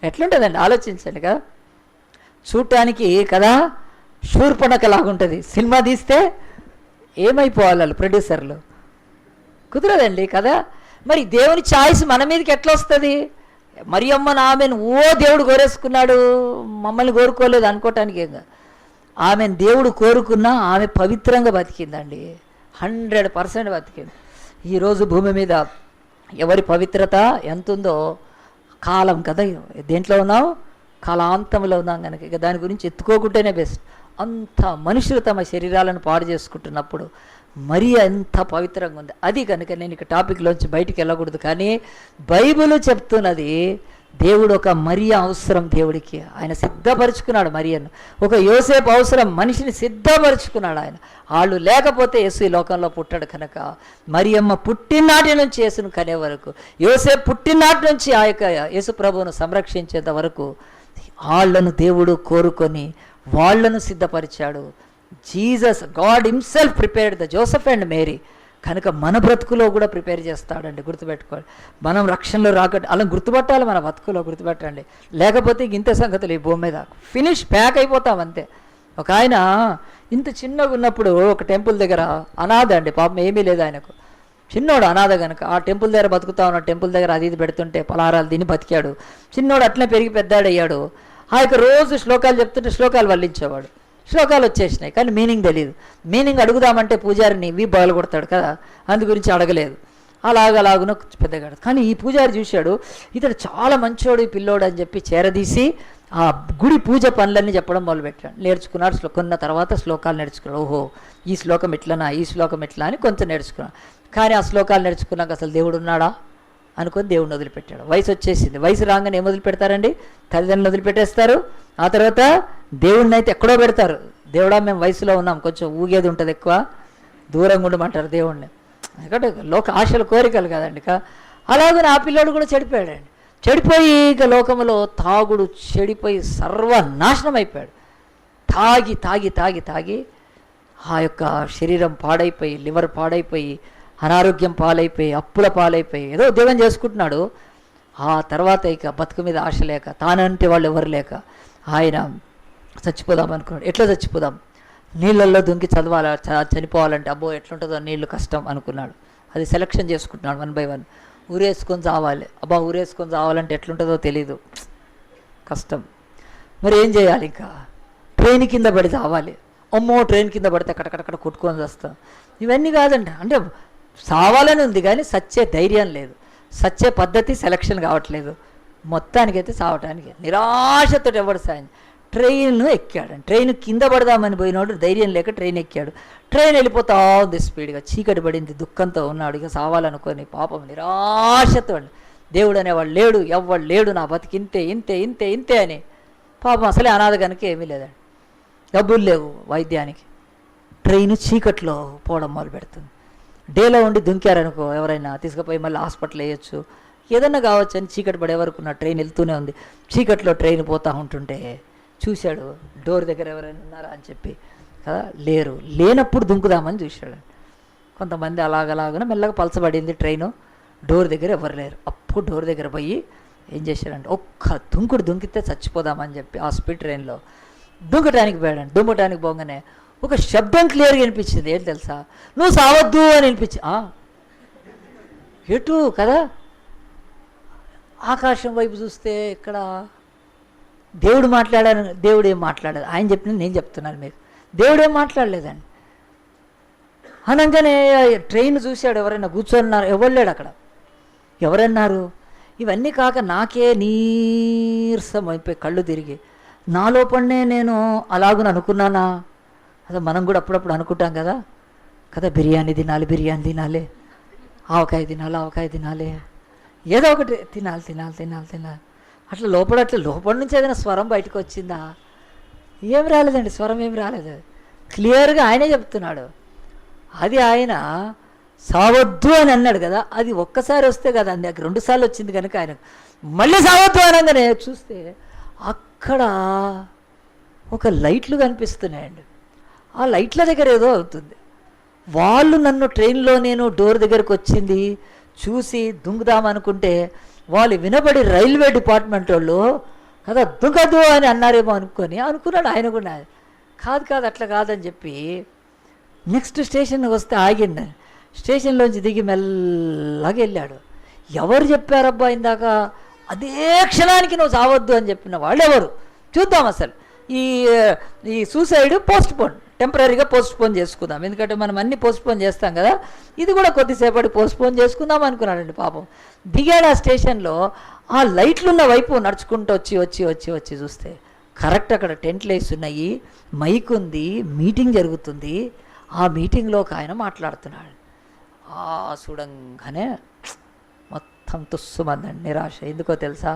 A: ఎట్లుంటుందండి ఆలోచించండి కదా. చూడటానికి కదా శూర్పణకలాగుంటుంది. సినిమా తీస్తే ఏమైపోవాలి వాళ్ళు ప్రొడ్యూసర్లు? కుదరదండి కదా. మరి దేవుని ఛాయిస్ మన మీదకి ఎట్లా వస్తుంది? మరియమ్మను ఆమెను దేవుడు కోరేసుకున్నాడు, మమ్మల్ని కోరుకోలేదు అనుకోవటానికి ఏం కాదు. ఆమెను దేవుడు కోరుకున్నా ఆమె పవిత్రంగా బతికిందండి. 100% బతికింది. ఈరోజు భూమి మీద ఎవరి పవిత్రత ఎంత ఉందో కాలం కదా, దేంట్లో ఉన్నాం? కాలాంతంలో ఉన్నాం కనుక ఇక దాని గురించి ఎత్తుకోకుంటేనే బెస్ట్. అంత మనుషులు తమ శరీరాలను పాడు చేసుకుంటున్నప్పుడు మరి ఎంత పవిత్రంగా ఉంది అది. కనుక నేను ఇక టాపిక్లోంచి బయటికి వెళ్ళకూడదు, కానీ బైబిల్ చెప్తున్నది దేవుడు ఒక మరియ అవసరం దేవుడికి. ఆయన సిద్ధపరుచుకున్నాడు మరియను. ఒక యోసేపు అవసరం, మనిషిని సిద్ధపరుచుకున్నాడు ఆయన. వాళ్ళు లేకపోతే యేసు ఈ లోకంలో పుట్టాడు కనుక మరియమ్మ పుట్టినాటి నుంచి యేసును కనే వరకు, యోసేపు పుట్టినాటి నుంచి ఆ యొక్క యేసు ప్రభువును సంరక్షించేంత వరకు వాళ్ళను దేవుడు కోరుకొని వాళ్ళను సిద్ధపరిచాడు. Jesus, God himself prepared the Joseph and Mary. కనుక మన బ్రతుకులో కూడా ప్రిపేర్ చేస్తాడండి, గుర్తుపెట్టుకోవాలి. మనం రక్షణలో అలా గుర్తుపట్టాలి, మన బ్రతుకులో గుర్తుపెట్టండి. లేకపోతే ఇంత సంగతులు ఈ భూమి మీద ఫినిష్ ప్యాక్ అయిపోతాం అంతే. ఒక ఆయన ఇంత చిన్నగా ఉన్నప్పుడు ఒక టెంపుల్ దగ్గర అనాథ అండి, పాపం ఏమీ లేదు ఆయనకు, చిన్నోడు అనాథ కనుక ఆ టెంపుల్ దగ్గర బతుకుతా ఉన్నాడు. టెంపుల్ దగ్గర అది ఇది పెడుతుంటే పలహారాలు తిని బతికాడు. చిన్నోడు అట్లనే పెరిగి పెద్దాడయ్యాడు. ఆ యొక్క రోజు శ్లోకాలు చెప్తుంటే శ్లోకాలు వల్లించేవాడు. శ్లోకాలు వచ్చేసినాయి కానీ మీనింగ్ తెలియదు. మీనింగ్ అడుగుదామంటే పూజారిని బయలు కొడతాడు కదా, అందు గురించి అడగలేదు. అలాగలాగున పెద్దగాడు. కానీ ఈ పూజారి చూశాడు, ఇతడు చాలా మంచోడు ఈ పిల్లోడు అని చెప్పి చేరదీసి ఆ గుడి పూజ పనులన్నీ చెప్పడం మొదలుపెట్టాడు. నేర్చుకున్నాడు. కొన్న తర్వాత శ్లోకాలు నేర్చుకున్నాడు. ఓహో ఈ శ్లోకం ఇట్లనా, ఈ శ్లోకం ఇట్లా అని కొంచెం నేర్చుకున్నాడు. కానీ ఆ శ్లోకాలు నేర్చుకున్నాక అసలు దేవుడు ఉన్నాడా అనుకొని దేవుడిని వదిలిపెట్టాడు. వయసు వచ్చేసింది. వయసు రాగానే ఏం వదిలిపెడతారండి? తల్లిదండ్రులు వదిలిపెట్టేస్తారు. ఆ తర్వాత దేవుడిని అయితే ఎక్కడో పెడతారు. దేవుడా మేము వయసులో ఉన్నాం, కొంచెం ఊగేది ఉంటుంది, ఎక్కువ దూరంగా ఉండమంటారు దేవుడిని. ఎందుకంటే లోక ఆశలు కోరికలు కదండి. అలాగే ఆ పిల్లోడు కూడా చెడిపోయాడండి. చెడిపోయి ఇక లోకంలో తాగుడు చెడిపోయి సర్వనాశనం అయిపోయాడు. తాగి తాగి తాగి తాగి ఆ యొక్క శరీరం పాడైపోయి, లివర్ పాడైపోయి, అనారోగ్యం పాలైపోయి, అప్పుల పాలైపోయి ఏదో ఉద్యోగం చేసుకుంటున్నాడు. ఆ తర్వాత ఇక బతుకు మీద ఆశ లేక, తానంటే వాళ్ళు ఎవరు లేక ఆయన చచ్చిపోదాం అనుకున్నాడు. ఎట్లా చచ్చిపోదాం? నీళ్ళల్లో దుంకి చనిపోవాలంటే అబ్బో ఎట్లుంటుందో నీళ్ళు కష్టం అనుకున్నాడు. అది సెలక్షన్ చేసుకుంటున్నాడు 1 by 1. ఊరేసుకొని చావాలి. అబ్బా ఊరేసుకొని చావాలంటే ఎట్లుంటుందో తెలీదు, కష్టం. మరి ఏం చేయాలి? ఇంకా ట్రైన్ కింద పడి చావాలి. అమ్మో ట్రైన్ కింద పడితే అక్కడక్కడ కొట్టుకొని వస్తాం. ఇవన్నీ కాదండి. అంటే చావాలని ఉంది కానీ సచ్చే ధైర్యం లేదు, సచ్చే పద్ధతి సెలక్షన్ కావట్లేదు. మొత్తానికైతే చావటానికి నిరాశతో ఎవడు సాయం. ట్రైన్ ఎక్కాడు. ట్రైన్ కింద పడదామని పోయినోడు ధైర్యం లేక ట్రైన్ ఎక్కాడు. ట్రైన్ వెళ్ళిపోతా ఉంది స్పీడ్గా. చీకటి పడింది, దుఃఖంతో ఉన్నాడు. ఇక సావాలనుకొని పాపం నిరాశతో దేవుడు అనేవాడు లేడు, ఎవ్వడు లేడు, నా బతికి ఇంతే ఇంతే ఇంతే ఇంతే అని పాపం. అసలే అనాథ కనుక ఏమీ లేదండి, డబ్బులు లేవు వైద్యానికి. ట్రైన్ చీకట్లో పోవడం మొదలు పెడుతుంది. డేలో ఉండి దుంకారనుకో ఎవరైనా తీసుకుపోయి మళ్ళీ హాస్పిటల్ వేయచ్చు, ఏదన్నా కావచ్చు అని చీకటి పడే వరకు నా ట్రైన్ వెళ్తూనే ఉంది. చీకట్లో ట్రైన్ పోతూ ఉంటుంటే చూశాడు, డోర్ దగ్గర ఎవరైనా ఉన్నారా అని చెప్పి కదా, లేరు. లేనప్పుడు దుంకుదామని చూశాడు. కొంతమంది అలాగలాగా మెల్లగా పలసబడింది ట్రైను. డోర్ దగ్గర ఎవరు లేరు. అప్పుడు డోర్ దగ్గర పోయి ఏం చేశాడంటే ఒక్క దుంకుడు దుంకితే చచ్చిపోదామని చెప్పి ఆ స్పీడ్ ట్రైన్లో దుంకటానికి పోయాడండి. దుంకటానికి పోగానే ఒక శబ్దం క్లియర్గా వినిపించింది. ఏంటి తెలుసా? నువ్వు సావద్దు అని వినిపించి. ఎటు కదా, ఆకాశం వైపు చూస్తే ఇక్కడ దేవుడు మాట్లాడాను. దేవుడు ఏం మాట్లాడలేదు. ఆయన చెప్పిన నేను చెప్తున్నాను మీకు. దేవుడు ఏం మాట్లాడలేదండి. అనగానే ట్రైన్ చూశాడు. ఎవరైనా కూర్చొన్నారు? ఎవరు లేడు అక్కడ. ఎవరన్నారు? ఇవన్నీ కాక నాకే నీరసం అయిపోయి కళ్ళు తిరిగి నా లోపలనే నేను అలాగున అనుకున్నానా? అదే మనం కూడా అప్పుడప్పుడు అనుకుంటాం కదా బిర్యానీ తినాలి, బిర్యానీ తినాలి, ఆవకాయ తినాలి, ఆవకాయ తినాలి, ఏదో ఒకటి తినాలి తినాలి తినాలి తినాలి. అట్లా లోపల నుంచి ఏదైనా స్వరం బయటకు వచ్చిందా? ఏం రాలేదండి, స్వరం ఏం రాలేదు. క్లియర్గా ఆయనే చెప్తున్నాడు. అది ఆయన సావద్దు అని అన్నాడు కదా, అది ఒక్కసారి వస్తే కదా అండి, 2 సార్లు వచ్చింది కనుక ఆయన మళ్ళీ సావద్దు అనగానే చూస్తే అక్కడ ఒక లైట్లు కనిపిస్తున్నాయండి. ఆ లైట్ల దగ్గర ఏదో అవుతుంది. వాళ్ళు నన్ను ట్రైన్లో నేను డోర్ దగ్గరకు వచ్చింది చూసి దుంకుదామనుకుంటే వాళ్ళు వినబడి రైల్వే డిపార్ట్మెంట్ వాళ్ళు కదా దుంకదు అని అన్నారేమో అనుకున్నాడు ఆయన కూడా. కాదు అట్లా కాదని చెప్పి నెక్స్ట్ స్టేషన్ వస్తే ఆగింది. స్టేషన్లోంచి దిగి మెల్లగా వెళ్ళాడు. ఎవరు చెప్పారబ్బా ఇందాక అదే క్షణానికి నువ్వు చావద్దు అని చెప్పిన వాళ్ళు ఎవరు చూద్దాం. అసలు ఈ సూసైడ్ టెంపరీగా పోస్ట్పోన్ చేసుకుందాం, ఎందుకంటే మనం అన్నీ పోస్ట్పోన్ చేస్తాం కదా, ఇది కూడా కొద్దిసేపటి పోస్ట్పోన్ చేసుకుందాం అనుకున్నాడండి. పాపం దిగాడు ఆ స్టేషన్లో. ఆ లైట్లు ఉన్న వైపు నడుచుకుంటూ వచ్చి చూస్తే కరెక్ట్ అక్కడ టెంట్లు వేస్తున్నాయి, మైక్ ఉంది, మీటింగ్ జరుగుతుంది. ఆ మీటింగ్లో ఒక ఆయన మాట్లాడుతున్నాడు. చూడంగానే మొత్తం తుస్సుమందండి, నిరాశ. ఎందుకో తెలుసా?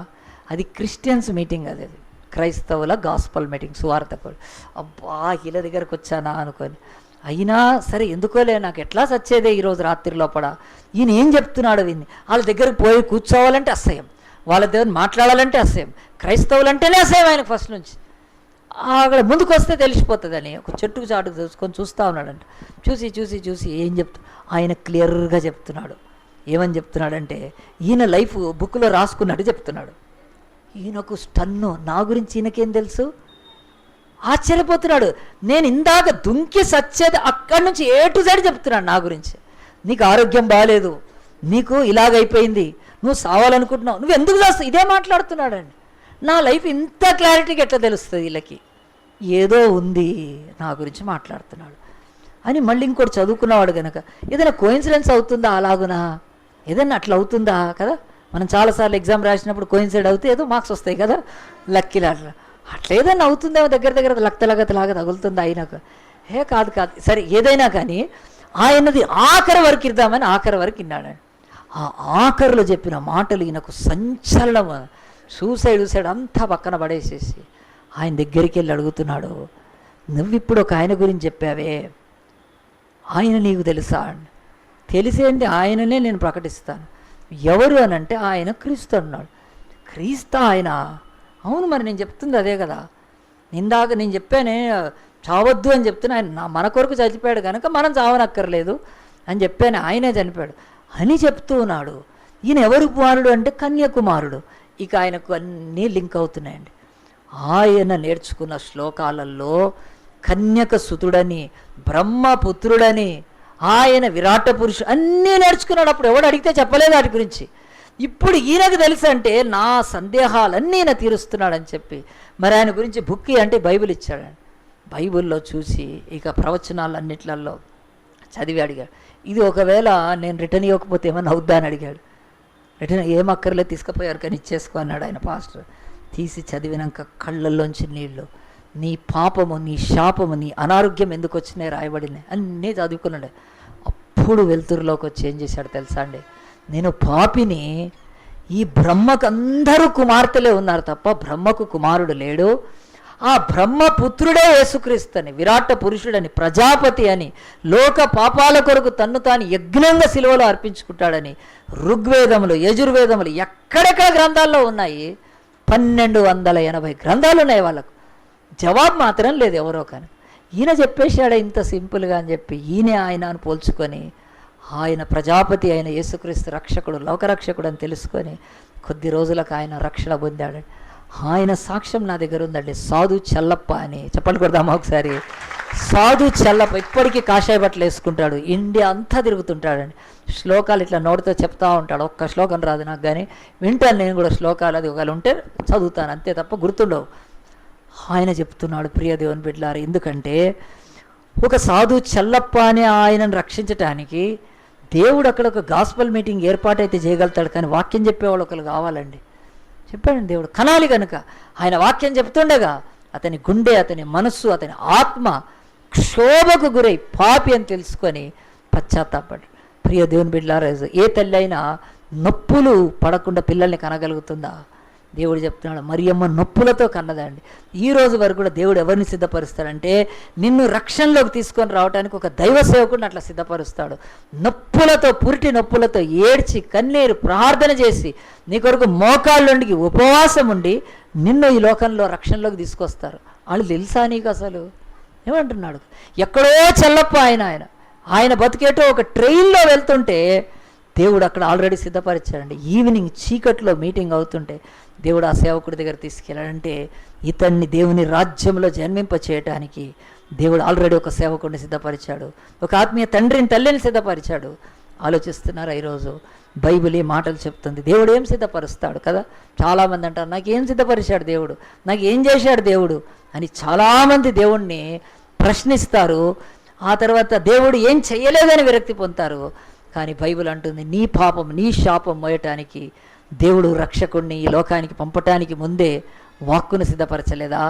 A: అది క్రిస్టియన్స్ మీటింగ్, అది క్రైస్తవుల గాస్పల్ మీటింగ్, సువార్తకులు. అబ్బా వీళ్ళ దగ్గరకు వచ్చానా అనుకొని, అయినా సరే ఎందుకోలే, నాకు ఎట్లా చచ్చేదే ఈరోజు రాత్రి లోపల. ఈయన ఏం చెప్తున్నాడు విని వాళ్ళ దగ్గరకు పోయి కూర్చోవాలంటే అసహ్యం, వాళ్ళ దగ్గర మాట్లాడాలంటే అసహ్యం, క్రైస్తవులు అంటేనే అసహ్యం ఆయనకు ఫస్ట్ నుంచి. అక్కడ ముందుకు వస్తే తెలిసిపోతుందని ఒక చెట్టుకు చాటుకు చూసుకొని చూస్తూ ఉన్నాడంట. చూసి చూసి చూసి ఏం ఆయన క్లియర్గా చెప్తున్నాడు. ఏమని చెప్తున్నాడంటే, ఈయన లైఫ్ బుక్లో రాసుకున్నట్టు చెప్తున్నాడు. ఈయనకు స్టన్ను, నా గురించి ఈయనకేం తెలుసు? ఆశ్చర్యపోతున్నాడు. నేను ఇందాక దుంకి సచ్చేది అక్కడి నుంచి ఏ టు జెడ్ చెప్తున్నాడు నా గురించి. నీకు ఆరోగ్యం బాగాలేదు, నీకు ఇలాగైపోయింది, నువ్వు సావాలనుకుంటున్నావు, నువ్వు ఎందుకు చేస్తావు, ఇదే మాట్లాడుతున్నాడండి. నా లైఫ్ ఇంత క్లారిటీగా ఎట్లా తెలుస్తుంది వీళ్ళకి? ఏదో ఉంది నా గురించి మాట్లాడుతున్నాడు అని. మళ్ళీ ఇంకోటి చదువుకున్నవాడు కనుక ఏదైనా కోయిన్సిడెన్స్ అవుతుందా, అలాగునా ఏదైనా అట్లా అవుతుందా కదా. మనం చాలాసార్లు ఎగ్జామ్ రాసినప్పుడు కోయిన్సైడ్ అవుతే ఏదో మార్క్స్ వస్తాయి కదా, లక్కీలా అట్లా ఏదైనా అవుతుందేమో, దగ్గర దగ్గర లగతలాగా తగులుతుంది ఆయనకు. కాదు సరే, ఏదైనా కానీ ఆయనది ఆఖరి వరకు ఇద్దామని ఆఖరి వరకు విన్నాడు. ఆ ఆఖరిలో చెప్పిన మాటలు ఈయనకు సంచలనం. సూసైడ్ అంతా పక్కన పడేసేసి ఆయన దగ్గరికి వెళ్ళి అడుగుతున్నాడు, నువ్విప్పుడు ఒక ఆయన గురించి చెప్పావే, ఆయన నీకు తెలుసా? తెలిసేంటి, ఆయననే నేను ప్రకటిస్తాను. ఎవరు అని అంటే, ఆయన క్రీస్తు అన్నాడు. క్రీస్తు ఆయన? అవును, మరి నేను చెప్తుంది అదే కదా. ఇందాక నేను చెప్పానే చావద్దు అని చెప్తున్నా, ఆయన మన కొరకు చనిపోయాడు కనుక మనం చావనక్కర్లేదు అని చెప్పాను, ఆయనే చనిపోయాడు అని చెప్తూ ఉన్నాడు. ఈయన ఎవరు కుమారుడు అంటే కన్యాకుమారుడు. ఇక ఆయనకు అన్నీ లింక్ అవుతున్నాయండి. ఆయన నేర్చుకున్న శ్లోకాలలో కన్యక సుతుడని, బ్రహ్మపుత్రుడని, ఆయన విరాట పురుషుడు అన్నీ నేర్చుకున్నాడు. అప్పుడు ఎవడు అడిగితే చెప్పలేదు వాటి గురించి. ఇప్పుడు ఈయనకు తెలుసు అంటే నా సందేహాలన్నీ ఈయన తీరుస్తున్నాడని చెప్పి మరి ఆయన గురించి బుక్ అంటే బైబిల్ ఇచ్చాడండి. బైబిల్లో చూసి ఇక ప్రవచనాలన్నిట్లలో చదివి అడిగాడు, ఇది ఒకవేళ నేను రిటర్న్ ఇవ్వకపోతే ఏమన్నా అవుద్దా అని అడిగాడు. రిటర్న్ ఏమక్కర్లేదు, తీసుకుపోయారు కానీ ఇచ్చేసుకో అన్నాడు ఆయన పాస్టర్. తీసి చదివినాక కళ్ళల్లోంచి నీళ్ళు, నీ పాపము, నీ శాపము, నీ అనారోగ్యం ఎందుకు వచ్చినాయి రాయబడినాయి అన్నీ చదువుకున్నాడు. అప్పుడు వెలుతురులోకి వచ్చి ఏం చేశాడు తెలుసా అండి, నేను పాపిని, ఈ బ్రహ్మకు అందరూ కుమార్తెలే ఉన్నారు తప్ప బ్రహ్మకు కుమారుడు లేడు, ఆ బ్రహ్మపుత్రుడే యేసుక్రీస్తని, విరాట పురుషుడని, ప్రజాపతి అని, లోక పాపాల కొరకు తన్ను తాను యజ్ఞంగా సిలువలో అర్పించుకుంటాడని ఋగ్వేదములు, యజుర్వేదములు ఎక్కడెక్కడ గ్రంథాల్లో ఉన్నాయి. 1280 గ్రంథాలు ఉన్నాయి. వాళ్ళకు జవాబు మాత్రం లేదు ఎవరో కానీ. ఈయన చెప్పేశాడే ఇంత సింపుల్గా అని చెప్పి ఈయనే ఆయన అని పోల్చుకొని ఆయన ప్రజాపతి అయిన యేసుక్రీస్తు రక్షకుడు, లోకరక్షకుడు అని తెలుసుకొని కొద్ది రోజులకు ఆయన రక్షణ పొందాడు. ఆయన సాక్ష్యం నా దగ్గర ఉందండి. సాధు చెల్లప్ప అని, చెప్పండి కొడదామా ఒకసారి. సాధు చెల్లప్ప ఇప్పటికీ కాషాయ బట్టలు వేసుకుంటాడు, ఇండియా అంతా తిరుగుతుంటాడండి. శ్లోకాలు ఇట్లా నోటితో చెప్తా ఉంటాడు. ఒక్క శ్లోకం రాదు నాకు కానీ వింటాను నేను కూడా శ్లోకాలు. అది ఒకవేళ ఉంటే చదువుతాను అంతే తప్ప గుర్తుండవు. ఆయన చెప్తున్నాడు, ప్రియ దేవుని బిడ్డలారా, ఎందుకంటే ఒక సాధు చెల్లప్ప అనే ఆయనను రక్షించటానికి దేవుడు అక్కడ ఒక గాస్పల్ మీటింగ్ ఏర్పాటైతే చేయగలుగుతాడు, కానీ వాక్యం చెప్పేవాళ్ళు ఒకరు కావాలండి. చెప్పాడండి దేవుడు కనాలి కనుక ఆయన వాక్యం చెప్తుండగా అతని గుండె, అతని మనస్సు, అతని ఆత్మ క్షోభకు గురై పాపి అని తెలుసుకొని పశ్చాత్తాపడు. ప్రియ దేవుని బిడ్డలారా, ఏ తల్లి అయినా నొప్పులు పడకుండా పిల్లల్ని కనగలుగుతుందా? దేవుడు చెప్తున్నాడు, మరియమ్మ నొప్పులతో కన్నదండి. ఈ రోజు వరకు కూడా దేవుడు ఎవరిని సిద్ధపరుస్తాడంటే నిన్ను రక్షణలోకి తీసుకొని రావడానికి ఒక దైవ సేవకుడిని అట్లా సిద్ధపరుస్తాడు. నొప్పులతో, పురిటి నొప్పులతో ఏడ్చి కన్నీరు ప్రార్థన చేసి నీ కొరకు మోకాళ్ళుండి ఉపవాసం ఉండి నిన్ను ఈ లోకంలో రక్షణలోకి తీసుకొస్తారు. వాళ్ళు తెలుసా నీకు అసలు? ఏమంటున్నాడు, ఎక్కడో చెల్లప్ప ఆయన బతికేటో ఒక ట్రైన్లో వెళ్తుంటే దేవుడు అక్కడ ఆల్రెడీ సిద్ధపరిచాడండి. ఈవినింగ్ చీకట్లో మీటింగ్ అవుతుంటే దేవుడు ఆ సేవకుడి దగ్గర తీసుకెళ్ళాడంటే ఇతన్ని దేవుని రాజ్యంలో జన్మింప చేయటానికి దేవుడు ఆల్రెడీ ఒక సేవకుడిని సిద్ధపరిచాడు, ఒక ఆత్మీయ తండ్రిని, తల్లిని సిద్ధపరిచాడు. ఆలోచిస్తున్నారా ఈరోజు? బైబిల్ ఈ మాటలు చెప్తుంది. దేవుడు ఏం సిద్ధపరుస్తాడు కదా. చాలామంది అంటారు, నాకేం సిద్ధపరిచాడు దేవుడు, నాకు ఏం చేశాడు దేవుడు అని చాలామంది దేవుణ్ణి ప్రశ్నిస్తారు. ఆ తర్వాత దేవుడు ఏం చేయలేదని విరక్తి పొందుతారు. కానీ బైబిల్ అంటుంది, నీ పాపం, నీ శాపం మోయటానికి దేవుడు రక్షకుడిని ఈ లోకానికి పంపటానికి ముందే వాక్కును సిద్ధపరచలేదా?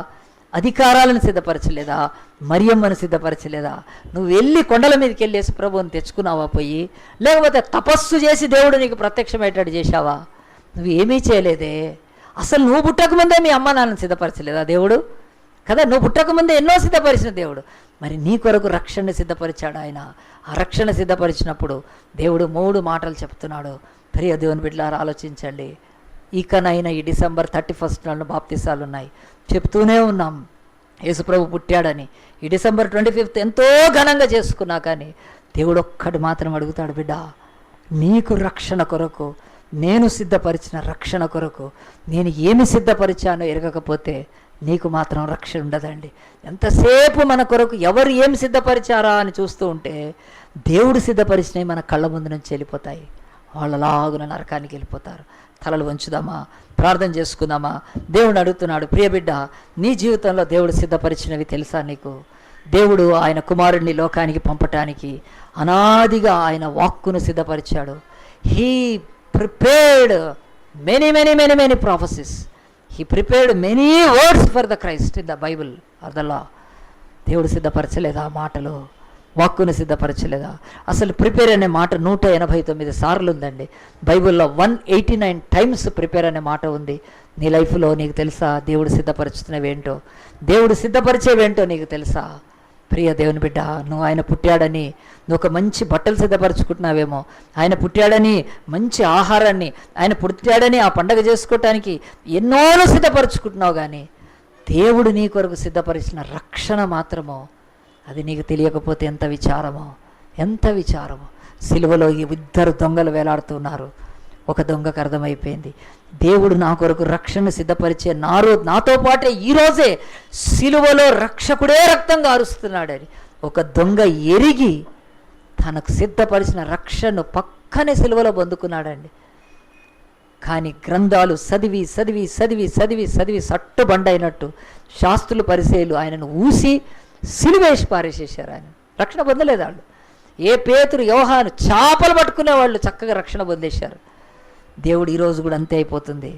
A: అధికారాలను సిద్ధపరచలేదా? మరియమ్మను సిద్ధపరచలేదా? నువ్వు వెళ్ళి కొండల మీదకి వెళ్ళి యేసు ప్రభువుని తెచ్చుకున్నావా పోయి? లేకపోతే తపస్సు చేసి దేవుడు నీకు ప్రత్యక్షమయ్యేటట్టు చేశావా? నువ్వు ఏమీ చేయలేదే. అసలు నువ్వు పుట్టకముందే మీ అమ్మ నాన్నను సిద్ధపరచలేదా దేవుడు కదా? నువ్వు పుట్టకముందే ఎన్నో సిద్ధపరిచిన దేవుడు. మరి నీ కొరకు రక్షణను సిద్ధపరిచాడు ఆయన. ఆ రక్షణ సిద్ధపరిచినప్పుడు దేవుడు 3 మాటలు చెప్తున్నాడు. ప్రియ దేవుని బిడ్డలారా, ఆలోచించండి. ఇకనైనా ఈ డిసెంబర్ 31 నాడు బాప్తిసాలు ఉన్నాయి, చెప్తూనే ఉన్నాం. యేసుప్రభు పుట్టాడని ఈ డిసెంబర్ 25 ఎంతో ఘనంగా చేసుకున్నా కానీ దేవుడు ఒక్కటి మాత్రం అడుగుతాడు, బిడ్డ నీకు రక్షణ కొరకు నేను సిద్ధపరిచిన రక్షణ కొరకు నేను ఏమి సిద్ధపరిచానో ఎరగకపోతే నీకు మాత్రం రక్షణ ఉండదండి. ఎంతసేపు మన కొరకు ఎవరు ఏమి సిద్ధపరిచారా అని చూస్తూ ఉంటే దేవుడు సిద్ధపరిచినవి మన కళ్ళ ముందు నుంచి వెళ్ళిపోతాయి. వాళ్ళలాగున నరకానికి వెళ్ళిపోతారు. తలలు వంచుదామా, ప్రార్థన చేసుకుందామా? దేవుడు అడుగుతున్నాడు, ప్రియ బిడ్డ నీ జీవితంలో దేవుడు సిద్ధపరిచినవి తెలుసా నీకు? దేవుడు ఆయన కుమారుడిని లోకానికి పంపటానికి అనాదిగా ఆయన వాక్కును సిద్ధపరిచాడు. He prepared many many many many prophecies. He prepared many words for the Christ in the Bible or the law. దేవుడు సిద్ధపరచలేదా మాటలు? వాక్కును సిద్ధపరచలేదా? అసలు ప్రిపేర్ అనే మాట 189 సార్లు ఉందండి బైబిల్లో. 189 టైమ్స్ ప్రిపేర్ అనే మాట ఉంది. నీ లైఫ్లో నీకు తెలుసా దేవుడు సిద్ధపరుచుతున్నవేంటో, దేవుడు సిద్ధపరిచేవేంటో నీకు తెలుసా? ప్రియ దేవుని బిడ్డ, నువ్వు ఆయన పుట్టాడని నువ్వు ఒక మంచి బట్టలు సిద్ధపరచుకుంటున్నావేమో, ఆయన పుట్టాడని మంచి ఆహారాన్ని, ఆయన పుట్టాడని ఆ పండగ చేసుకోవటానికి ఎన్నోను సిద్ధపరచుకుంటున్నావు, కానీ దేవుడు నీ కొరకు సిద్ధపరిచిన రక్షణ మాత్రమో అది నీకు తెలియకపోతే ఎంత విచారమో, ఎంత విచారమో. సిలువలో ఈ 2 దొంగలు వేలాడుతున్నారు. ఒక దొంగకు అర్థమైపోయింది, దేవుడు నా కొరకు రక్షణ సిద్ధపరిచే నాతో పాటే ఈరోజే సిలువలో రక్షకుడే రక్తం గారుస్తున్నాడని ఒక దొంగ ఎరిగి తనకు సిద్ధపరిచిన రక్షణను పక్కనే సిలువలో పొందుకున్నాడండి. కానీ గ్రంథాలు చదివి చదివి చదివి చదివి చదివి సట్టుబండైనట్టు శాస్త్రులు పరిచయులు ఆయనను ఊసి సిలువేసి పారేసేశారు. ఆయన రక్షణ పొందలేదు. వాళ్ళు ఏ పేతురు యోహాను చేపలు పట్టుకునే వాళ్ళు చక్కగా రక్షణ పొందేశారు. దేవుడు ఈరోజు కూడా అంతే అయిపోతుంది.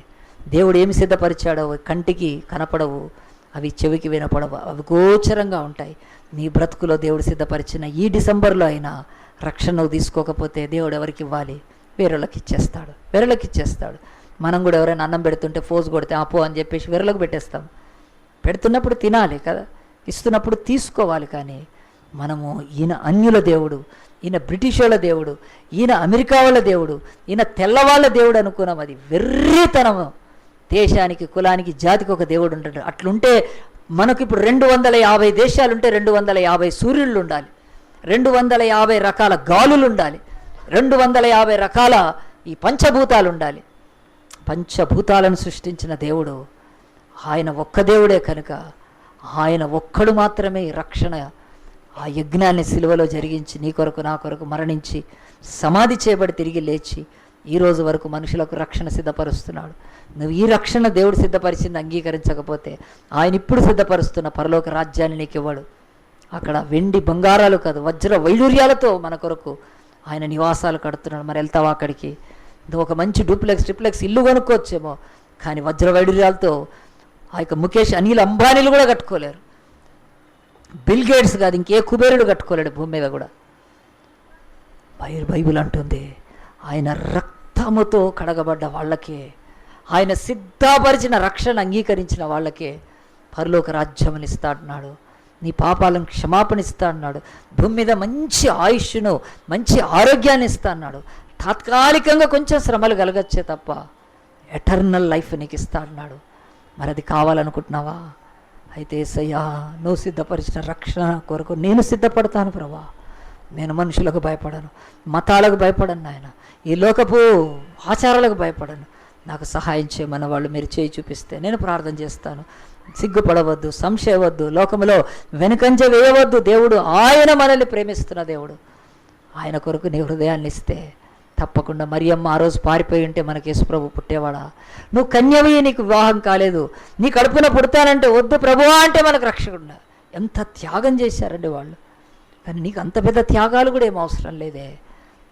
A: దేవుడు ఏమి సిద్ధపరిచాడో కంటికి కనపడవు, అవి చెవికి వినపడవు, అవి గోచరంగా ఉంటాయి. నీ బ్రతుకులో దేవుడు సిద్ధపరిచిన ఈ డిసెంబర్లో అయినా రక్షణ నువ్వు తీసుకోకపోతే దేవుడు ఎవరికి ఇవ్వాలి? వేరేళ్ళకి ఇచ్చేస్తాడు, వేరేళ్ళకి ఇచ్చేస్తాడు. మనం కూడా ఎవరైనా అన్నం పెడుతుంటే ఫోజ్ కొడితే ఆపో అని చెప్పేసి వేరేళ్ళకి పెట్టేస్తాం. పెడుతున్నప్పుడు తినాలి కదా, ఇస్తున్నప్పుడు తీసుకోవాలి. కానీ మనము ఈయన అన్యుల దేవుడు, ఈయన బ్రిటిష్ వాళ్ళ దేవుడు, ఈయన అమెరికా వాళ్ళ దేవుడు, ఈయన తెల్లవాళ్ళ దేవుడు అనుకున్నాం. అది వెర్రితనము. దేశానికి కులానికి జాతికి ఒక దేవుడు ఉంటాడు. అట్లుంటే మనకు ఇప్పుడు 250 దేశాలుంటే 250 సూర్యుళ్ళు ఉండాలి, 250 రకాల గాలులు ఉండాలి, 250 రకాల ఈ పంచభూతాలు ఉండాలి. పంచభూతాలను సృష్టించిన దేవుడు ఆయన ఒక్క దేవుడే కనుక ఆయన ఒక్కడు మాత్రమే రక్షణ. ఆ యజ్ఞాన్ని సిలువలో జరిగించి నీ కొరకు నా కొరకు మరణించి సమాధి చేయబడి తిరిగి లేచి ఈరోజు వరకు మనుషులకు రక్షణ సిద్ధపరుస్తున్నాడు. నువ్వు ఈ రక్షణ దేవుడు సిద్ధపరిచింది అంగీకరించకపోతే ఆయన ఇప్పుడు సిద్ధపరుస్తున్న పరలోక రాజ్యాన్ని నీకు ఇవ్వడు. అక్కడ వెండి బంగారాలు కాదు, వజ్ర వైడూర్యాలతో మన కొరకు ఆయన నివాసాలు కడుతున్నాడు. మరి వెళ్తావా అక్కడికి? నువ్వు ఒక మంచి ట్రిప్లెక్స్ ఇల్లు కొనుక్కోవచ్చేమో, కానీ వజ్ర వైడూర్యాలతో ఆ యొక్క ముఖేష్ అనిల్ అంబానీలు కూడా కట్టుకోలేరు. బిల్ గేట్స్ కాదు, ఇంకే కుబేరుడు కట్టుకోలేడు భూమి మీద కూడా. బైబిల్ అంటుంది, ఆయన రక్తముతో కడగబడ్డ వాళ్ళకే, ఆయన సిద్ధపరిచిన రక్షణ అంగీకరించిన వాళ్ళకే పరలోక రాజ్యముని ఇస్తా అన్నాడు. నీ పాపాలను క్షమాపణ ఇస్తా అన్నాడు. భూమి మీద మంచి ఆయుష్ను, మంచి ఆరోగ్యాన్ని ఇస్తా అన్నాడు. తాత్కాలికంగా కొంచెం శ్రమలు కలగచ్చే తప్ప ఎటర్నల్ లైఫ్ నీకు ఇస్తా అన్నాడు. మరి అది కావాలనుకుంటున్నావా? అయితే యేసయ్యా, నువ్వు సిద్ధపరిచిన రక్షణ కొరకు నేను సిద్ధపడతాను ప్రభా. నేను మనుషులకు భయపడను, మతాలకు భయపడను నాయన, ఈ లోకపు ఆచారాలకు భయపడను. నాకు సహాయం చేయమన్న వాళ్ళు మీరు చేయి చూపిస్తే నేను ప్రార్థన చేస్తాను. సిగ్గుపడవద్దు, సంశయవద్దు, లోకములో వెనుకంజ వేయవద్దు. దేవుడు ఆయన మనల్ని ప్రేమిస్తున్న దేవుడు. ఆయన కొరకు నీ హృదయాన్ని ఇస్తే తప్పకుండా. మరియమ్మ ఆ రోజు పారిపోయి ఉంటే మనకి యేసుప్రభు పుట్టేవాడా? నువ్వు కన్యవి, నీకు వివాహం కాలేదు, నీ కడుపున పుడతానంటే వద్దు ప్రభువా అంటే మనకు రక్షకుడు. ఎంత త్యాగం చేశారండి వాళ్ళు. కానీ నీకు అంత పెద్ద త్యాగాలు కూడా ఏం అవసరం లేదే.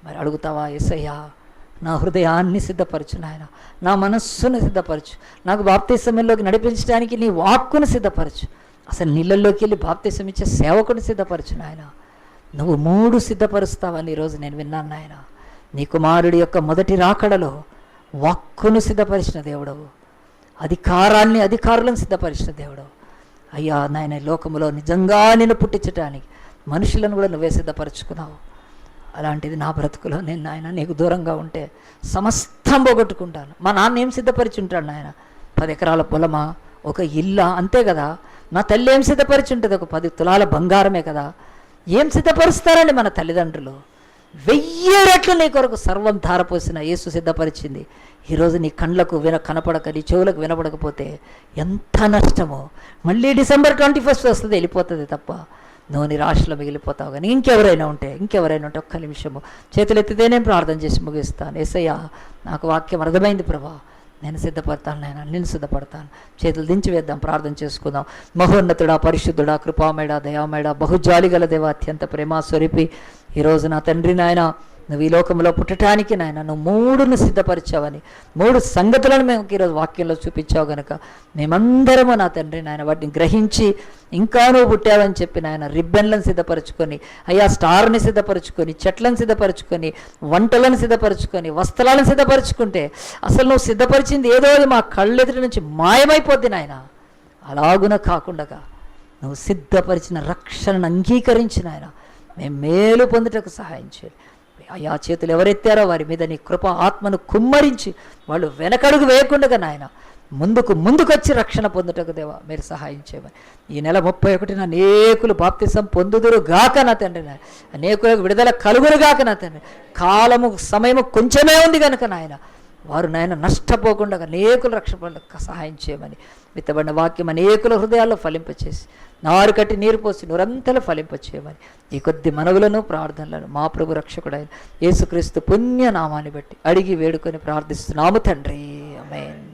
A: మరి అడుగుతావా, యేసయ్యా నా హృదయాన్ని సిద్ధపరచు నాయన, నా మనస్సును సిద్ధపరచు, నాకు బాప్తిసంలోకి నడిపించడానికి నీ వాక్కును సిద్ధపరచు, అసలు నీళ్ళల్లోకి వెళ్ళి బాప్తిసం ఇచ్చే సేవకుని సిద్ధపరచు నాయన. నువ్వు 3 సిద్ధపరుస్తావని ఈరోజు నేను విన్నాను నాయన. నీ కుమారుడి యొక్క మొదటి రాకడలో వాక్కును సిద్ధపరిచిన దేవుడవు, అధికారులను సిద్ధపరిచిన దేవుడవు. అయ్యా నాయన, లోకములో నిజంగా నిన్ను పుట్టించడానికి మనుషులను కూడా నువ్వే సిద్ధపరచుకున్నావు. అలాంటిది నా బ్రతుకులో నేను నాయన నీకు దూరంగా ఉంటే సమస్తం పోగొట్టుకుంటాను. మా నాన్న ఏం సిద్ధపరిచి ఉంటాడు నాయన? 10 ఎకరాల పొలమా, ఒక ఇల్లా? అంతే కదా. నా తల్లి ఏం సిద్ధపరిచి ఉంటుంది? ఒక 10 తులాల బంగారమే కదా. ఏం సిద్ధపరుస్తారండి మన తల్లిదండ్రులు? 1000 రెట్లు నీ కొరకు సర్వం ధారపోసిన యేసు సిద్ధపరిచింది. ఈరోజు నీ కళ్ళకు కనపడక, నీ చెవులకు వినపడకపోతే ఎంత నష్టమో. మళ్ళీ December 21 వస్తుంది, వెళ్ళిపోతుంది తప్ప నువ్వు నిరాశలో మిగిలిపోతావు. కానీ ఇంకెవరైనా ఉంటే ఒక్క నిమిషము చేతులెత్తితే నేను ప్రార్థన చేసి ముగిస్తాను. యేసయ్యా, నాకు వాక్యం అర్థమైంది ప్రభా, నేను సిద్ధపడతాను నాయన, నేను సిద్ధపడతాను. చేతులు దించి వేద్దాం, ప్రార్థన చేసుకుందాం. మహోన్నతుడా, పరిశుద్ధుడా, కృపామేడ, దయామేడ, బహుజాలిగల దేవ, అత్యంత ప్రేమ స్వరూపి, ఈరోజు నా తండ్రి నాయన, నువ్వు ఈ లోకంలో పుట్టడానికి నాయన నువ్వు 3ను సిద్ధపరిచావని, 3 సంగతులను మేము ఈరోజు వాక్యంలో చూపించావు కనుక మేమందరము నా తండ్రి నాయన వాటిని గ్రహించి ఇంకా నువ్వు పుట్టావని చెప్పి నాయన రిబ్బన్లను సిద్ధపరచుకొని, అయ్యా స్టార్ని సిద్ధపరచుకొని, చెట్లను సిద్ధపరచుకొని, వంటలను సిద్ధపరచుకొని, వస్త్రాలను సిద్ధపరచుకుంటే అసలు నువ్వు సిద్ధపరిచింది ఏదో అది మా కళ్ళెదుటి నుంచి మాయమైపోద్ది నాయన. అలాగున కాకుండా నువ్వు సిద్ధపరిచిన రక్షణను అంగీకరించిన ఆయన మేము మేలు పొందుటకు సహాయం చేయాలి. అయ్యా, చేతులు ఎవరెత్తారో వారి మీద నీ కృప ఆత్మను కుమ్మరించి వాళ్ళు వెనకడుగు వేయకుండా నాయన ముందుకొచ్చి రక్షణ పొందుటకు దేవా మీరు సహాయం చేయమని. ఈ నెల 31న అనేకులు బాప్తిసం పొందుదురు గాక నా తండ్రి, అనేకులకు విడుదల కలుగురు గాక నా తండ్రి. కాలము సమయము కొంచెమే ఉంది కనుక నాయన వారు నాయన నష్టపోకుండా అనేకులు రక్షణ సహాయం చేయమని, విత్తబడిన వాక్యం అనేకుల హృదయాల్లో ఫలింపచేసి, నారు కట్టి నీరు పోసి నూరంతలో ఫలింపచేయమని ఈ కొద్ది మనవులను ప్రార్థనలను మా ప్రభు రక్షకుడైన యేసుక్రీస్తు పుణ్య నామాన్ని బట్టి అడిగి వేడుకొని ప్రార్థిస్తున్నాము తండ్రి. ఆమేన్.